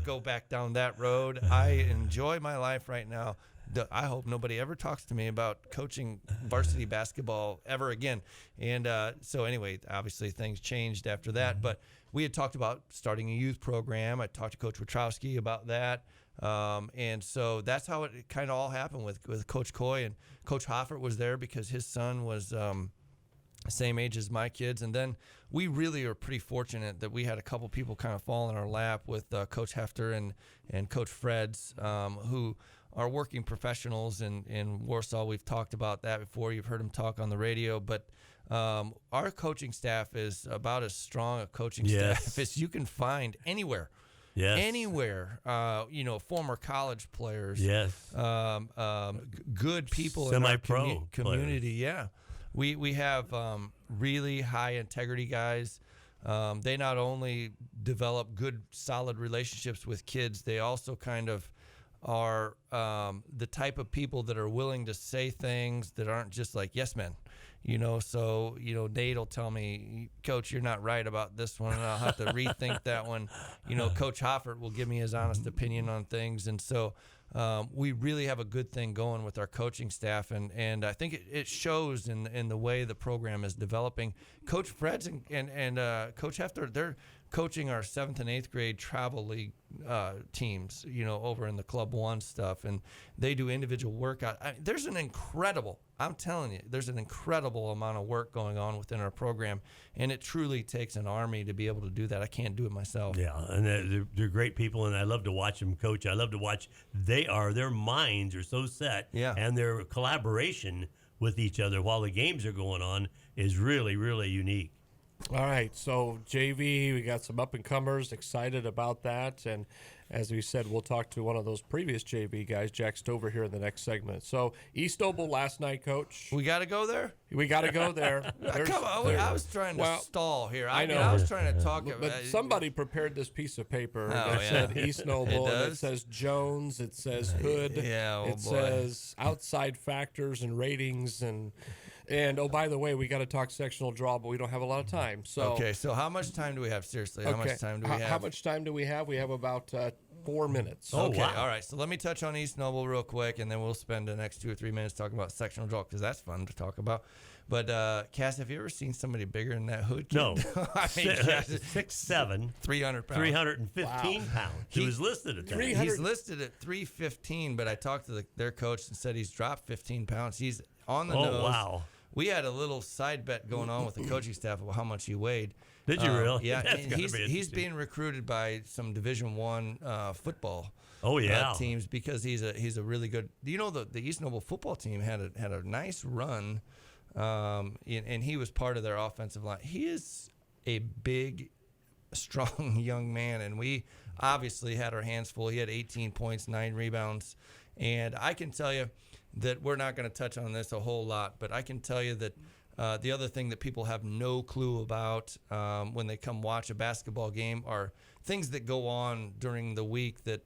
go back down that road. I enjoy my life right now. I hope nobody ever talks to me about coaching varsity basketball ever again. And so anyway, obviously things changed after that, but we had talked about starting a youth program. I talked to Coach Wachowski about that. And so that's how it kind of all happened with Coach Coy, and Coach Hoffert was there because his son was same age as my kids. And then we really are pretty fortunate that we had a couple people kind of fall in our lap with Coach Hefter and Coach Freds, who are working professionals in Warsaw. We've talked about that before. You've heard them talk on the radio, but our coaching staff is about as strong a coaching staff as you can find anywhere. Yes. Anywhere, former college players, good people Semi-pro in our community. Yeah, we have really high integrity guys. They not only develop good, solid relationships with kids, they also kind of are the type of people that are willing to say things that aren't just like yes men. So Nate will tell me, Coach, you're not right about this one, and I'll have to rethink that one. Coach Hoffert will give me his honest opinion on things, and so we really have a good thing going with our coaching staff, and I think it shows in the way the program is developing. Coach Freds and Coach Hefter, they're coaching our 7th and 8th grade travel league teams, over in the Club 1 stuff, and they do individual workout. I'm telling you, there's an incredible amount of work going on within our program, and it truly takes an army to be able to do that. I can't do it myself. Yeah, and they're great people, and I love to watch them coach. I love to watch. Their minds are so set, and their collaboration with each other while the games are going on is really, really unique. All right, so JV, we got some up-and-comers, excited about that, and as we said, we'll talk to one of those previous JV guys, Jack Stover, here in the next segment. So East Noble last night, Coach. We got to go there? We got to go there. Come on, I was trying to stall here. I know. I was trying to talk. But somebody prepared this piece of paper that said East Noble, and it says Jones, it says Hood, it says outside factors and ratings, and oh, by the way, we got to talk sectional draw, but we don't have a lot of time. So okay, so how much time do we have? Seriously, how much time do we have? How much time do we have? We have about 4 minutes. Oh, Okay, wow. all right. So let me touch on East Noble real quick, and then we'll spend the next 2 or 3 minutes talking about sectional draw because that's fun to talk about. But Cass, have you ever seen somebody bigger than that hood kid? No. I mean, Cass, 6'7", 300 pounds. 315 pounds. He was listed at that. 300 He's listed at 315, but I talked to their coach and said he's dropped 15 pounds. He's on the nose. Oh, wow. We had a little side bet going on with the coaching staff about how much he weighed. Did you really? Yeah, That's and gotta he's be interesting. being recruited by some Division I football. Oh, yeah. Teams because he's a really good. You know the East Noble football team had a nice run, and he was part of their offensive line. He is a big, strong young man, and we obviously had our hands full. He had 18 points, 9 rebounds, and I can tell you that we're not going to touch on this a whole lot, but I can tell you that. The other thing that people have no clue about when they come watch a basketball game are things that go on during the week that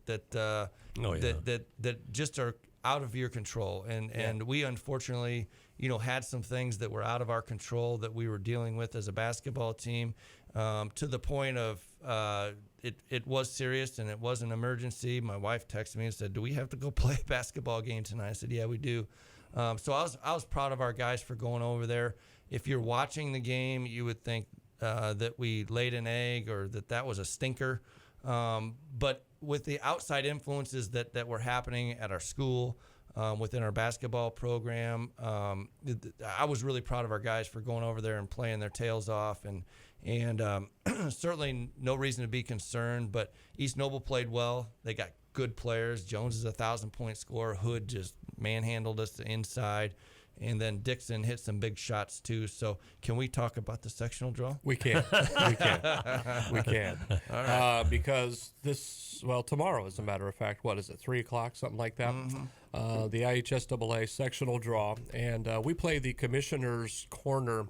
just are out of your control. And we unfortunately, had some things that were out of our control that we were dealing with as a basketball team, to the point of it was serious and it was an emergency. My wife texted me and said, "Do we have to go play a basketball game tonight?" I said, "Yeah, we do." So I was proud of our guys for going over there. If you're watching the game, you would think that we laid an egg or that was a stinker. But with the outside influences that were happening at our school, within our basketball program, I was really proud of our guys for going over there and playing their tails off. And certainly no reason to be concerned. But East Noble played well. They got good players. Jones is a 1,000-point scorer. Hood just manhandled us inside, and then Dixon hit some big shots too. So can we talk about the sectional draw? We can. We can. All right. Because tomorrow, as a matter of fact, what is it, 3 o'clock, something like that? Mm-hmm. The IHSAA sectional draw, and we play the Commissioner's Corner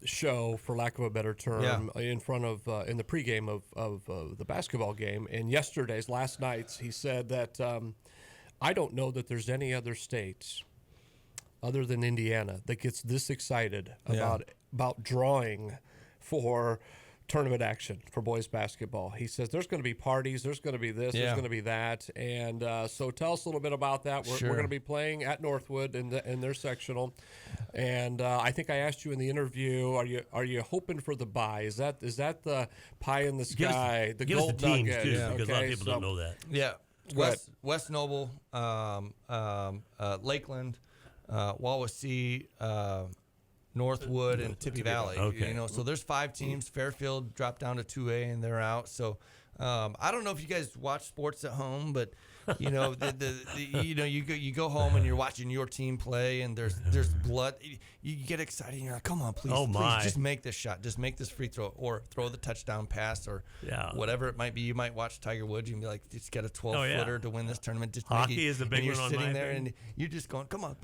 show, for lack of a better term, in front of in the pregame of the basketball game. And last night's, he said that I don't know that there's any other states other than Indiana that gets this excited about drawing for tournament action for boys basketball. He says there's going to be parties, there's going to be this, there's going to be that, and so tell us a little bit about that. We're going to be playing at Northwood in their sectional, and I think I asked you in the interview, are you hoping for the bye? Is that the pie in the sky, the gold nugget? Too, because a lot of people don't know that. Yeah, West Noble, Lakeland, Wawasee, Northwood, and Tippy Valley. Okay. So there's 5 teams. Fairfield dropped down to 2A and they're out. So I don't know if you guys watch sports at home, but you go home and you're watching your team play, and there's blood. You get excited and you're like, come on, please, please, just make this shot, just make this free throw, or throw the touchdown pass, or whatever it might be. You might watch Tiger Woods and be like, just get a 12-footer to win this tournament. Just hockey is a big one on my You're sitting there opinion. and you're just going, come on.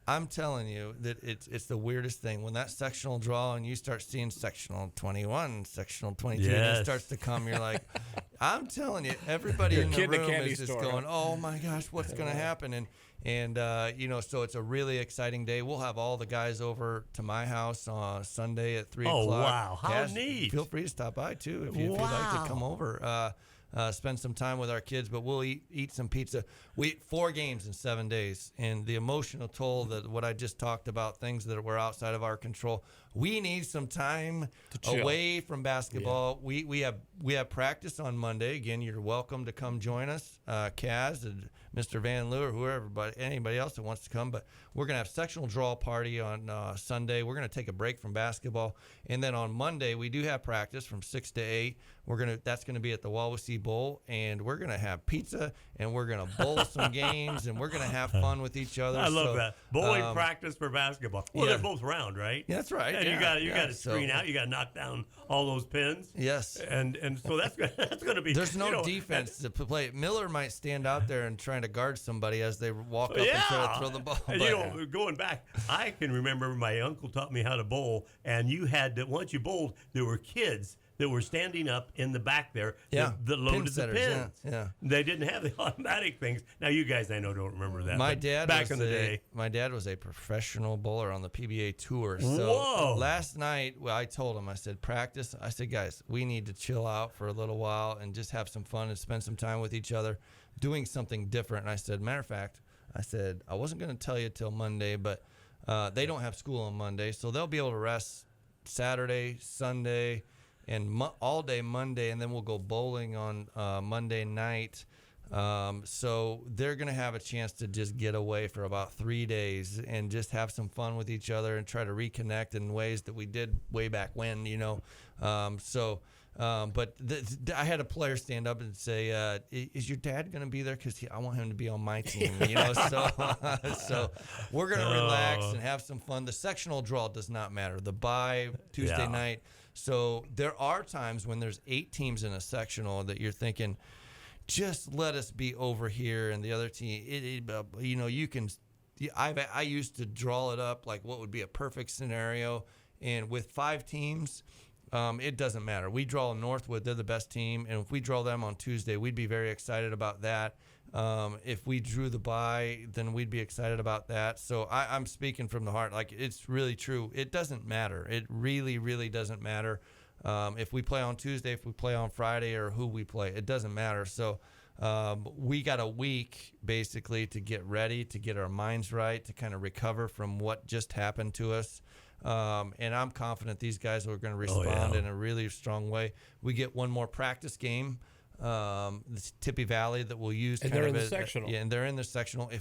I'm telling you that it's the weirdest thing when that sectional draw and you start seeing sectional 21, sectional 22, and it starts to come. You're like, I'm telling you, everybody in the room is just going, oh my gosh, what's going to happen? And so it's a really exciting day. We'll have all the guys over to my house on Sunday at 3 o'clock. Oh wow, how Cass, neat! Feel free to stop by too if you'd like to come over. Spend some time with our kids, but we'll eat some pizza. We eat 4 games in 7 days, and the emotional toll that what I just talked about, things that were outside of our control. We need some time away from basketball. Yeah. We have practice on Monday. Again, you're welcome to come join us, Kaz and Mr. Van Leeuw, or whoever, but anybody else that wants to come. But we're gonna have sectional draw party on Sunday. We're gonna take a break from basketball, and then on Monday we do have practice from 6 to 8. That's gonna be at the Wawasee Bowl, and we're gonna have pizza, and we're gonna bowl some games, and we're gonna have fun with each other. I love that bowling practice for basketball. Well, they're both round, right? Yeah, that's right. And you got to screen out. You got to knock down all those pins. Yes. And so that's going to be. There's no defense to play. Miller might stand out there and trying to guard somebody as they walk up and try to throw the ball. And going back, I can remember my uncle taught me how to bowl, and you had to, once you bowled, there were kids that were standing up in the back there Yeah. that loaded the setters, pins. Yeah. They didn't have the automatic things. Now, you guys, I know, don't remember that. My but dad back was in the day. My dad was a professional bowler on the PBA tour. So Whoa. last night, I told him, I said, practice. I said, guys, we need to chill out for a little while and just have some fun and spend some time with each other, doing something different. And I said, matter of fact, I said, I wasn't going to tell you till Monday, but they don't have school on Monday, so they'll be able to rest Saturday, Sunday, and all day Monday, and then we'll go bowling on Monday night. So they're going to have a chance to just get away for about 3 days and just have some fun with each other and try to reconnect in ways that we did way back when, but I had a player stand up and say, is your dad going to be there? Because I want him to be on my team, So we're going to relax and have some fun. The sectional draw does not matter. The bye Tuesday night. So there are times when there's 8 teams in a sectional that you're thinking, just let us be over here and the other team. You can. I used to draw it up like what would be a perfect scenario, and with 5 teams, it doesn't matter. We draw Northwood; they're the best team, and if we draw them on Tuesday, we'd be very excited about that. If we drew the bye, then we'd be excited about that. So I'm speaking from the heart. Like, it's really true. It doesn't matter. It really, really doesn't matter. If we play on Tuesday, if we play on Friday, or who we play, it doesn't matter. So we got a week basically to get ready, to get our minds right, to kind of recover from what just happened to us. And I'm confident these guys are going to respond in a really strong way. We get one more practice game, this Tippy Valley, that we'll use. And they're in the sectional. Yeah, and they're in the sectional.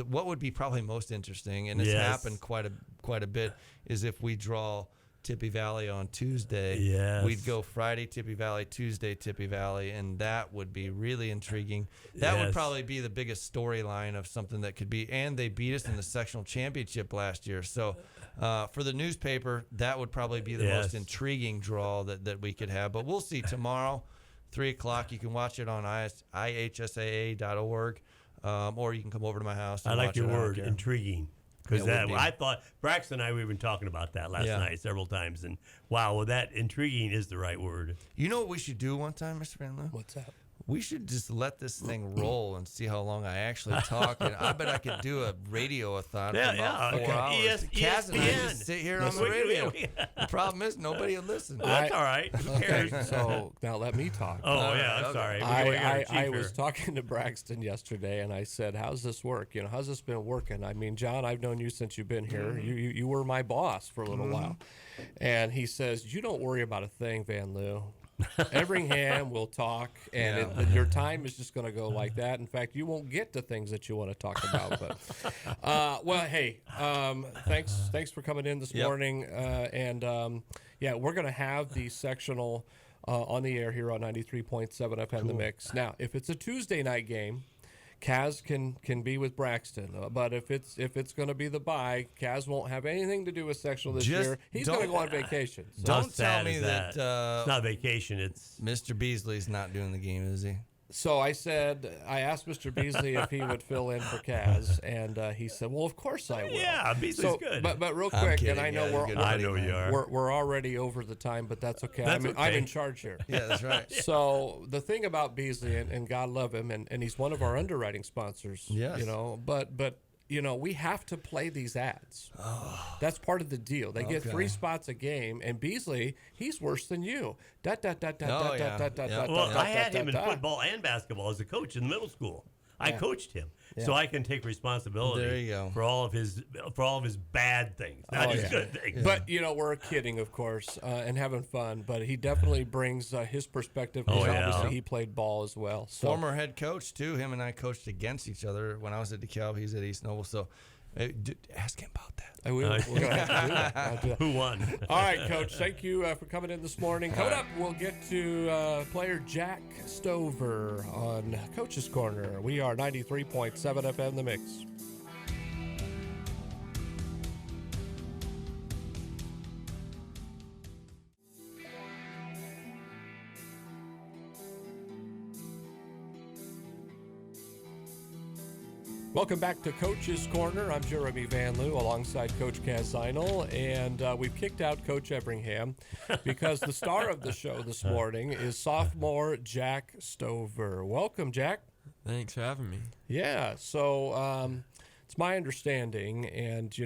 What would be probably most interesting, and it's happened quite a bit, is if we draw Tippy Valley on Tuesday. Yes. We'd go Friday Tippy Valley, Tuesday Tippy Valley, and that would be really intriguing. That would probably be the biggest storyline of something that could be. And they beat us in the sectional championship last year. So for the newspaper, that would probably be the most intriguing draw that we could have. But we'll see tomorrow, 3 o'clock. You can watch it on ihsaa.org, or you can come over to my house. And I like watch your it word, intriguing. Because I thought Braxton and I, we've been talking about that last night several times, and wow, that intriguing is the right word. You know what we should do one time, Mr. Van Loo? What's that? We should just let this thing roll and see how long I actually talk. And I bet I could do a radio-a-thon for about 4 hours. Kaz and I just sit here on the radio. The problem is nobody will listen. That's all right. Who Okay, cares? so now let me talk. Oh, yeah, I'm sorry. I was talking to Braxton yesterday, and I said, how's this work? How's this been working? I mean, John, I've known you since you've been here. You were my boss for a little while. And he says, you don't worry about a thing, Van Loo. Everingham will talk, and your time is just going to go like that. In fact, you won't get to things that you want to talk about. But hey, thanks for coming in this morning. And we're going to have the sectional on the air here on 93.7 FM The Mix. Now, if it's a Tuesday night game, Kaz can be with Braxton, but if it's going to be the bye, Kaz won't have anything to do with sectional this year. He's going to go on vacation. So. Don't tell me that it's not vacation. It's Mr. Beasley's not doing the game, is he? So I asked Mr. Beasley if he would fill in for Kaz, and he said, "Well, of course I will." Yeah, Beasley's good. But real quick, and I know I know you are. We're already over the time, but that's okay. That's I'm in charge here. Yeah, that's right. So the thing about Beasley, and God love him, and he's one of our underwriting sponsors. Yes. But we have to play these ads. That's part of the deal. They get 3 spots a game, and Beasley, he's worse than you. Well, I had him in football and basketball as a coach in middle school. I coached him, so I can take responsibility There you go. for all of his bad things, not his good things. But we're kidding, of course, and having fun. But he definitely brings his perspective. Because obviously he played ball as well. So. Former head coach too. Him and I coached against each other when I was at DeKalb. He's at East Noble. So ask him about that. We're going to have to do that. Who won? All right, Coach. Thank you for coming in this morning. Coming up, we'll get to player Jack Stover on Coach's Corner. We are 93.7 FM The Mix. Welcome back to Coach's Corner. I'm Jeremy Van Loo alongside Coach Casinel, and we've kicked out Coach Everingham because the star of the show this morning is sophomore Jack Stover. Welcome, Jack. Thanks for having me. Yeah, so it's my understanding, and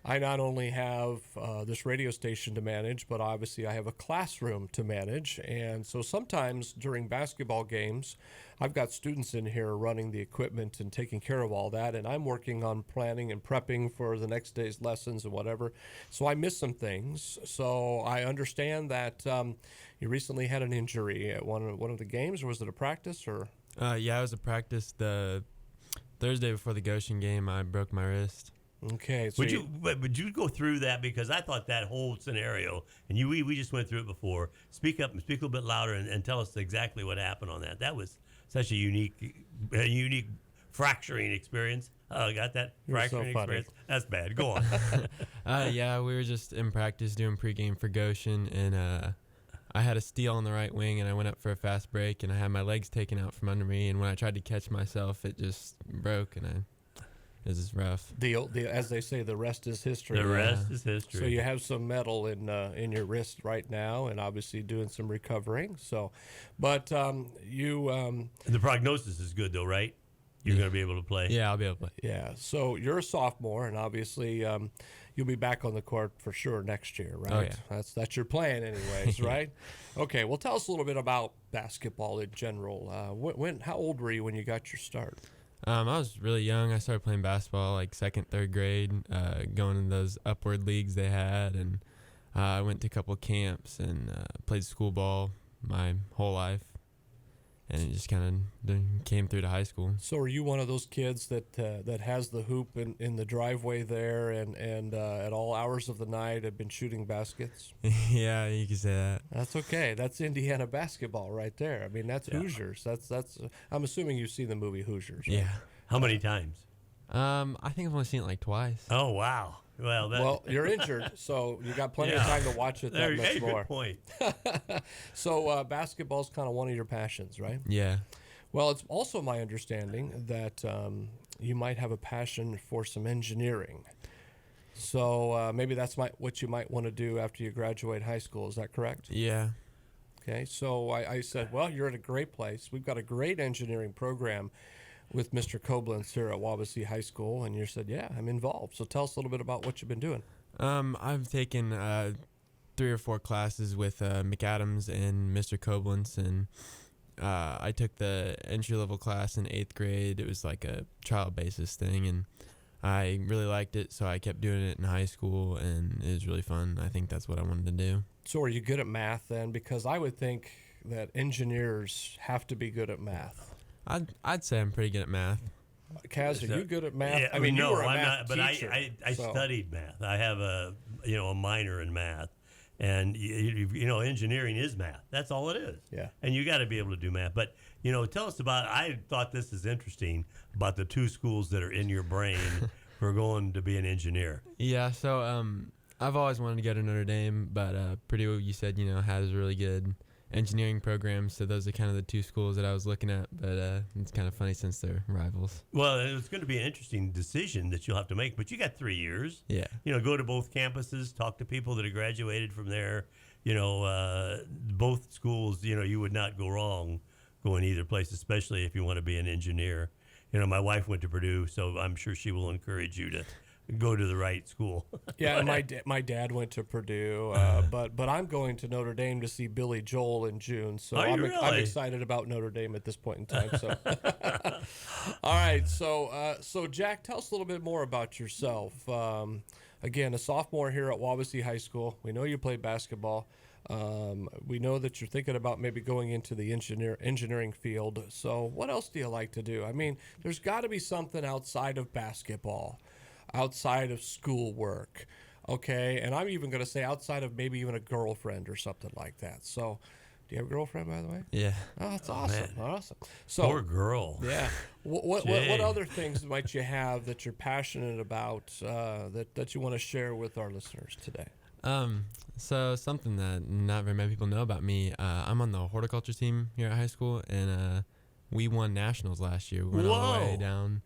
I not only have this radio station to manage, but obviously I have a classroom to manage. And so sometimes during basketball games, I've got students in here running the equipment and taking care of all that. And I'm working on planning and prepping for the next day's lessons and whatever. So I miss some things. So I understand that you recently had an injury at one of the games. Or was it a practice? Or Yeah, it was a practice. The Thursday before the Goshen game, I broke my wrist. Okay. So would you go through that, because I thought that whole scenario, and we just went through it before. Speak up and speak a little bit louder and tell us exactly what happened on that. That was such a unique fracturing experience. Oh, got that fracturing experience? That's bad. Go on. Yeah, we were just in practice doing pregame for Goshen, and I had a steal on the right wing, and I went up for a fast break, and I had my legs taken out from under me, and when I tried to catch myself, it just broke, and it was rough. As they say, the rest is history. The rest is history. So you have some metal in your wrist right now, and obviously doing some recovering. So, but the prognosis is good though, right? You're going to be able to play. Yeah, I'll be able to play. Yeah. So you're a sophomore, and obviously you'll be back on the court for sure next year, right? Oh, yeah. That's your plan, anyways, right? Okay. Well, tell us a little bit about basketball in general. How old were you when you got your start? I was really young. I started playing basketball like second, third grade, going in those upward leagues they had, and I went to a couple camps and played school ball my whole life, and it just kind of came through to high school. So are you one of those kids that has the hoop in the driveway there, and at all hours of the night have been shooting baskets? Yeah, you could say that. That's okay. That's Indiana basketball right there. I mean, that's Hoosiers. That's. I'm assuming you've seen the movie Hoosiers. Right? Yeah. How many times? I think I've only seen it like twice. Oh, wow. Well, you're injured, so you got plenty of time to watch it that much more. Good point. So basketball's kind of one of your passions, right? Yeah. Well, it's also my understanding that you might have a passion for some engineering. So maybe that's what you might want to do after you graduate high school. Is that correct? Yeah. Okay. So I said, well, you're at a great place. We've got a great engineering program with Mr. Koblenz here at Wabasee High School, and you said, yeah, I'm involved. So tell us a little bit about what you've been doing. I've taken 3 or 4 classes with McAdams and Mr. Koblenz, and I took the entry-level class in 8th grade. It was like a trial basis thing, and I really liked it, so I kept doing it in high school, and it was really fun. I think that's what I wanted to do. So are you good at math then? Because I would think that engineers have to be good at math. I'd say I'm pretty good at math. Kaz, are you good at math? Yeah, I mean, no, you were a I'm math not, but teacher. I studied math. I have a minor in math, and engineering is math. That's all it is. Yeah. And you got to be able to do math. But tell us about. I thought this is interesting about the 2 schools that are in your brain for going to be an engineer. Yeah. So I've always wanted to go to Notre Dame, but Purdue, you said, has really good engineering programs, so those are kind of the 2 schools that I was looking at, but it's kind of funny since they're rivals. Well, it's going to be an interesting decision that you'll have to make, but you got 3 years. Yeah. Go to both campuses, talk to people that have graduated from there. Both schools, you would not go wrong going either place, especially if you want to be an engineer. My wife went to Purdue, so I'm sure she will encourage you to go to the right school. Yeah, and my dad went to Purdue, but I'm going to Notre Dame to see Billy Joel in June, so I'm excited about Notre Dame at this point in time. So, all right, so Jack, tell us a little bit more about yourself. Again, a sophomore here at Wabasee High School. We know you play basketball. We know that you're thinking about maybe going into the engineering field. So, what else do you like to do? I mean, there's got to be something outside of basketball, outside of schoolwork, okay? And I'm even going to say outside of maybe even a girlfriend or something like that. So, do you have a girlfriend, by the way? Yeah. Oh, that's awesome. Man. Awesome. So, Poor girl. Yeah. What other things might you have that you're passionate about that you want to share with our listeners today? So something that not very many people know about me, I'm on the horticulture team here at high school, and we won nationals last year. We went all the way Whoa. down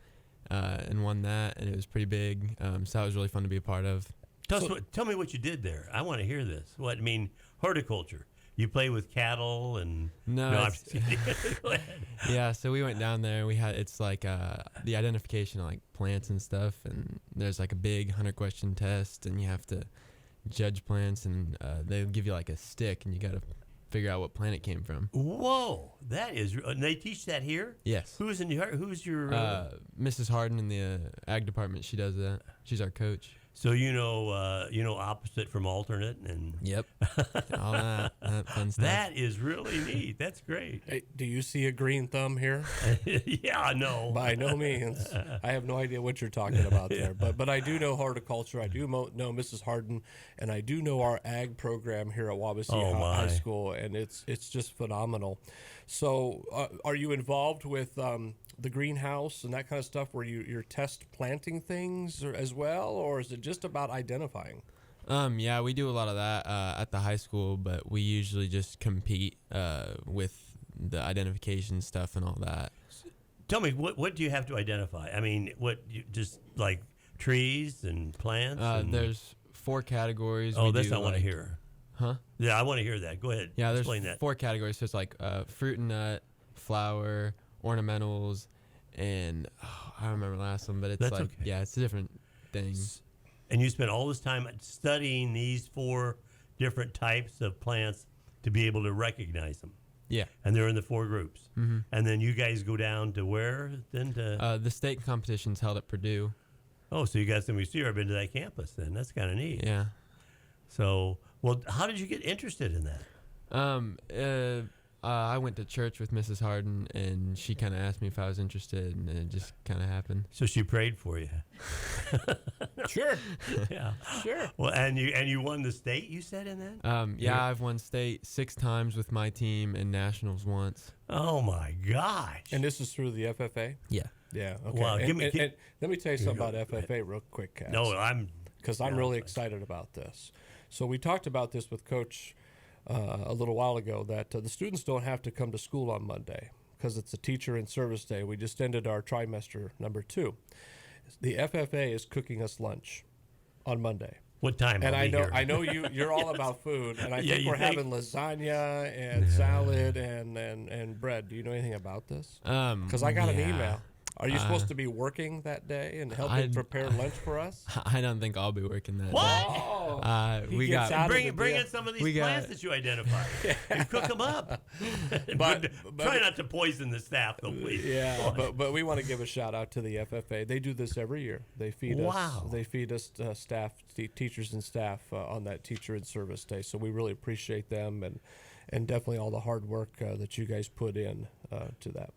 and won that, and it was pretty big. So that was really fun to be a part of. Tell me what you did there. I want to hear this. What I mean, horticulture. You play with cattle and No, I'm it's- just kidding. Go ahead. Yeah, so we went down there. We had it's like the identification of like plants and stuff, and there's like a big 100-question test, and you have to judge plants, and they'll give you like a stick, and you got to figure out what plant it came from. Whoa, that is. And they teach that here. Yes. Who's your? Mrs. Harden in the ag department, she does that. She's our coach. So you know opposite from alternate, and Yep. All that fun stuff. that is really neat. That's great. Hey, do you see a green thumb here? Yeah, I know. By no means. I have no idea what you're talking about there. But I do know horticulture. I do know Mrs. Harden, and I do know our ag program here at Wabasee High School, and it's just phenomenal. So are you involved with the greenhouse and that kind of stuff where you're test planting things as well, or is it just about identifying? Yeah, we do a lot of that at the high school, but we usually just compete with the identification stuff and all that. Tell me, what do you have to identify? I mean, just like trees and plants? There's 4 categories. Oh, We that's do, not what I like- hear. Huh? Yeah, I want to hear that. Go ahead. Yeah, there's Explain that. 4 categories. So it's like fruit and nut, flower, ornamentals, and I don't remember the last one, but it's That's like okay. yeah, it's a different thing. And you spent all this time studying these 4 different types of plants to be able to recognize them. Yeah. And they're in the 4 groups. Mm-hmm. And then you guys go down to where then? The state competition's held at Purdue. Oh, so you got some. You ever been to that campus then? That's kind of neat. Yeah. So, how did you get interested in that? I went to church with Mrs. Harden, and she kind of asked me if I was interested, and it just kind of happened. So she prayed for you. Sure. Yeah. Sure. Well, and you won the state, you said, in that? Yeah, I've won state 6 times with my team and nationals once. Oh my gosh. And this is through the FFA? Yeah. Yeah. Okay. Wow, And give me- let me tell you something about FFA real quick, Cass. No, because I'm really excited about this. So we talked about this with Coach a little while ago, that the students don't have to come to school on Monday because it's a teacher in service day. We just ended our trimester number 2. The FFA is cooking us lunch on Monday. What time? And I'll be here. I know you're all about food, and I Yeah, think you we're think? having lasagna and salad and bread. Do you know anything about this? Because I got an email. Are you supposed to be working that day and helping prepare lunch for us? I don't think I'll be working that What? day. Oh, he We gets got out of Bring the in deal. some of these We got- plants that you identified. You cook them up. But- Try not to poison the staff, though, please. Yeah, but we want to give a shout out to the FFA. They do this every year. They feed Wow. us. They feed us staff, teachers and staff on that teacher in service day. So we really appreciate them and definitely all the hard work that you guys put in to that.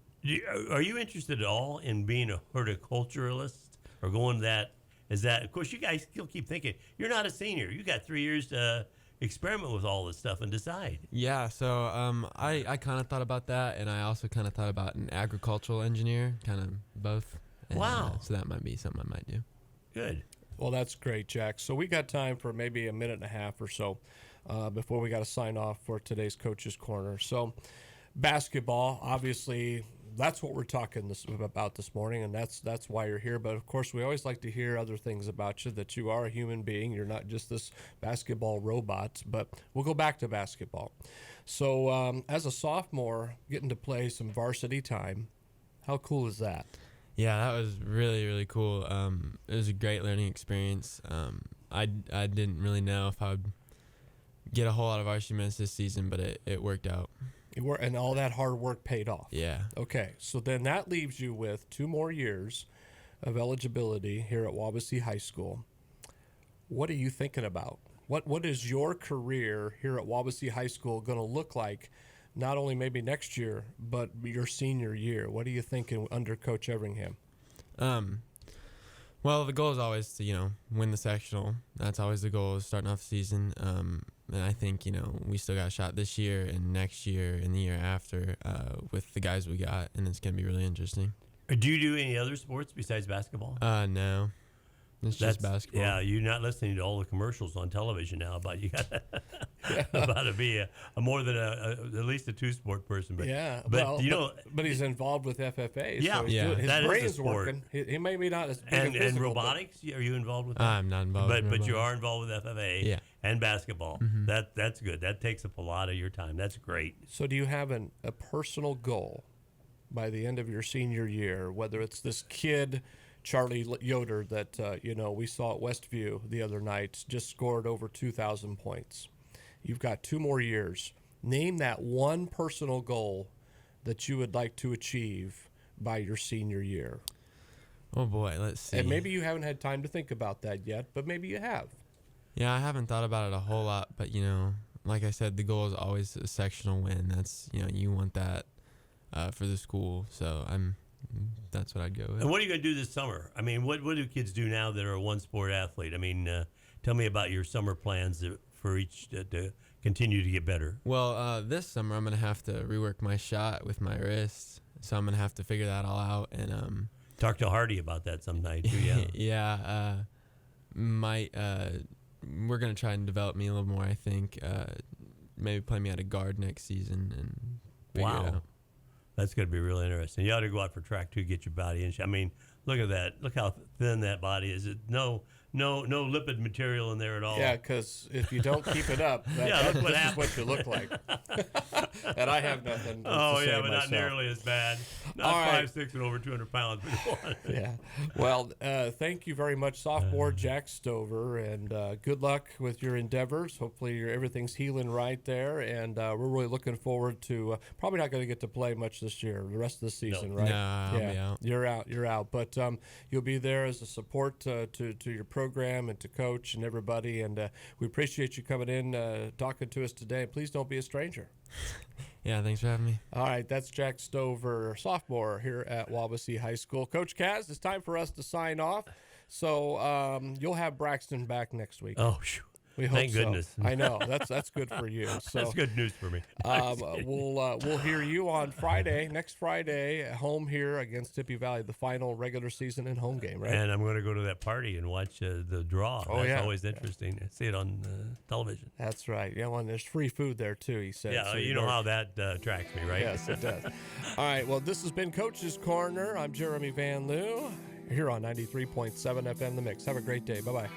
Are you interested at all in being a horticulturalist or going that? Is that? Of course, you guys still keep thinking you're not a senior. You got 3 years to experiment with all this stuff and decide. Yeah, so I kind of thought about that, and I also kind of thought about an agricultural engineer, kind of both. And, Wow. so that might be something I might do. Good. Well, that's great, Jack. So we got time for maybe a minute and a half or so before we got to sign off for today's Coach's Corner. So basketball, obviously, that's what we're talking about this morning, and that's why you're here. But, of course, we always like to hear other things about you, that you are a human being. You're not just this basketball robot. But we'll go back to basketball. So as a sophomore, getting to play some varsity time, how cool is that? Yeah, that was really, really cool. It was a great learning experience. I didn't really know if I would get a whole lot of varsity minutes this season, but it worked out. And all that hard work paid off. Yeah. Okay, so then that leaves you with 2 more years of eligibility here at Wabasee High School. What are you thinking about? What is your career here at Wabasee High School going to look like, not only maybe next year, but your senior year? What are you thinking under Coach Everingham? Well, the goal is always to, win the sectional. That's always the goal, is starting off the season. And I think, we still got a shot this year and next year and the year after with the guys we got, and it's going to be really interesting. Do you do any other sports besides basketball? No. It's just basketball. Yeah, you're not listening to all the commercials on television now about you got about to be a more than at least a two-sport person. But yeah, but well, but he's involved with FFA. Yeah, so his that is a brain's sport. working. He may be not as big and physical, robotics. Are you involved with that? I'm not involved. But in but you robotics. are involved with FFA. Yeah. And basketball. That's good. That takes up a lot of your time. That's great. So do you have a personal goal by the end of your senior year, whether it's this kid, Charlie Yoder, that we saw at Westview the other night, just scored over 2,000 points. You've got 2 more years. Name that one personal goal that you would like to achieve by your senior year. Oh boy, let's see. And maybe you haven't had time to think about that yet, but maybe you have. Yeah, I haven't thought about it a whole lot, but like I said, the goal is always a sectional win. That's you want that for the school. So that's what I'd go with. And what are you going to do this summer? I mean, what do kids do now that are a one-sport athlete? I mean, tell me about your summer plans for each to continue to get better. Well, this summer I'm gonna have to rework my shot with my wrist, so I'm gonna have to figure that all out and talk to Hardy about that some night too. Yeah. yeah. We're gonna try and develop me a little more. I think maybe play me at a guard next season and figure it out. That's going to be really interesting. You ought to go out for track too, get your body in shape. I mean, look at that. Look how thin that body is. No lipid material in there at all. Yeah, because if you don't keep it up, this is what you look like. And I have nothing to say but myself. not nearly as bad. Not All right. 5'6" and over 200 pounds. Yeah. Well, thank you very much, sophomore Jack Stover, and good luck with your endeavors. Hopefully everything's healing right there, and we're really looking forward to probably not going to get to play much this year, the rest of the season, right? No, I'll be out. You're out. But you'll be there as a support to your program and to coach and everybody, and we appreciate you coming in, talking to us today. Please don't be a stranger. Yeah, thanks for having me. All right, that's Jack Stover, sophomore here at Wabasee High School. Coach Kaz, it's time for us to sign off. So you'll have Braxton back next week. Oh, shoot. We hope Thank goodness. I know that's good for you. So that's good news for me. we'll hear you on Friday, next Friday, at home here against Tippy Valley, the final regular season and home game, right? And I'm going to go to that party and watch the draw. Oh, that's yeah. always interesting. I see it on television. That's right. Yeah, and there's free food there too. He said. Yeah, so you know how that attracts me, right? Yes, it does. All right. Well, this has been Coach's Corner. I'm Jeremy Van Loo here on 93.7 FM The Mix. Have a great day. Bye bye.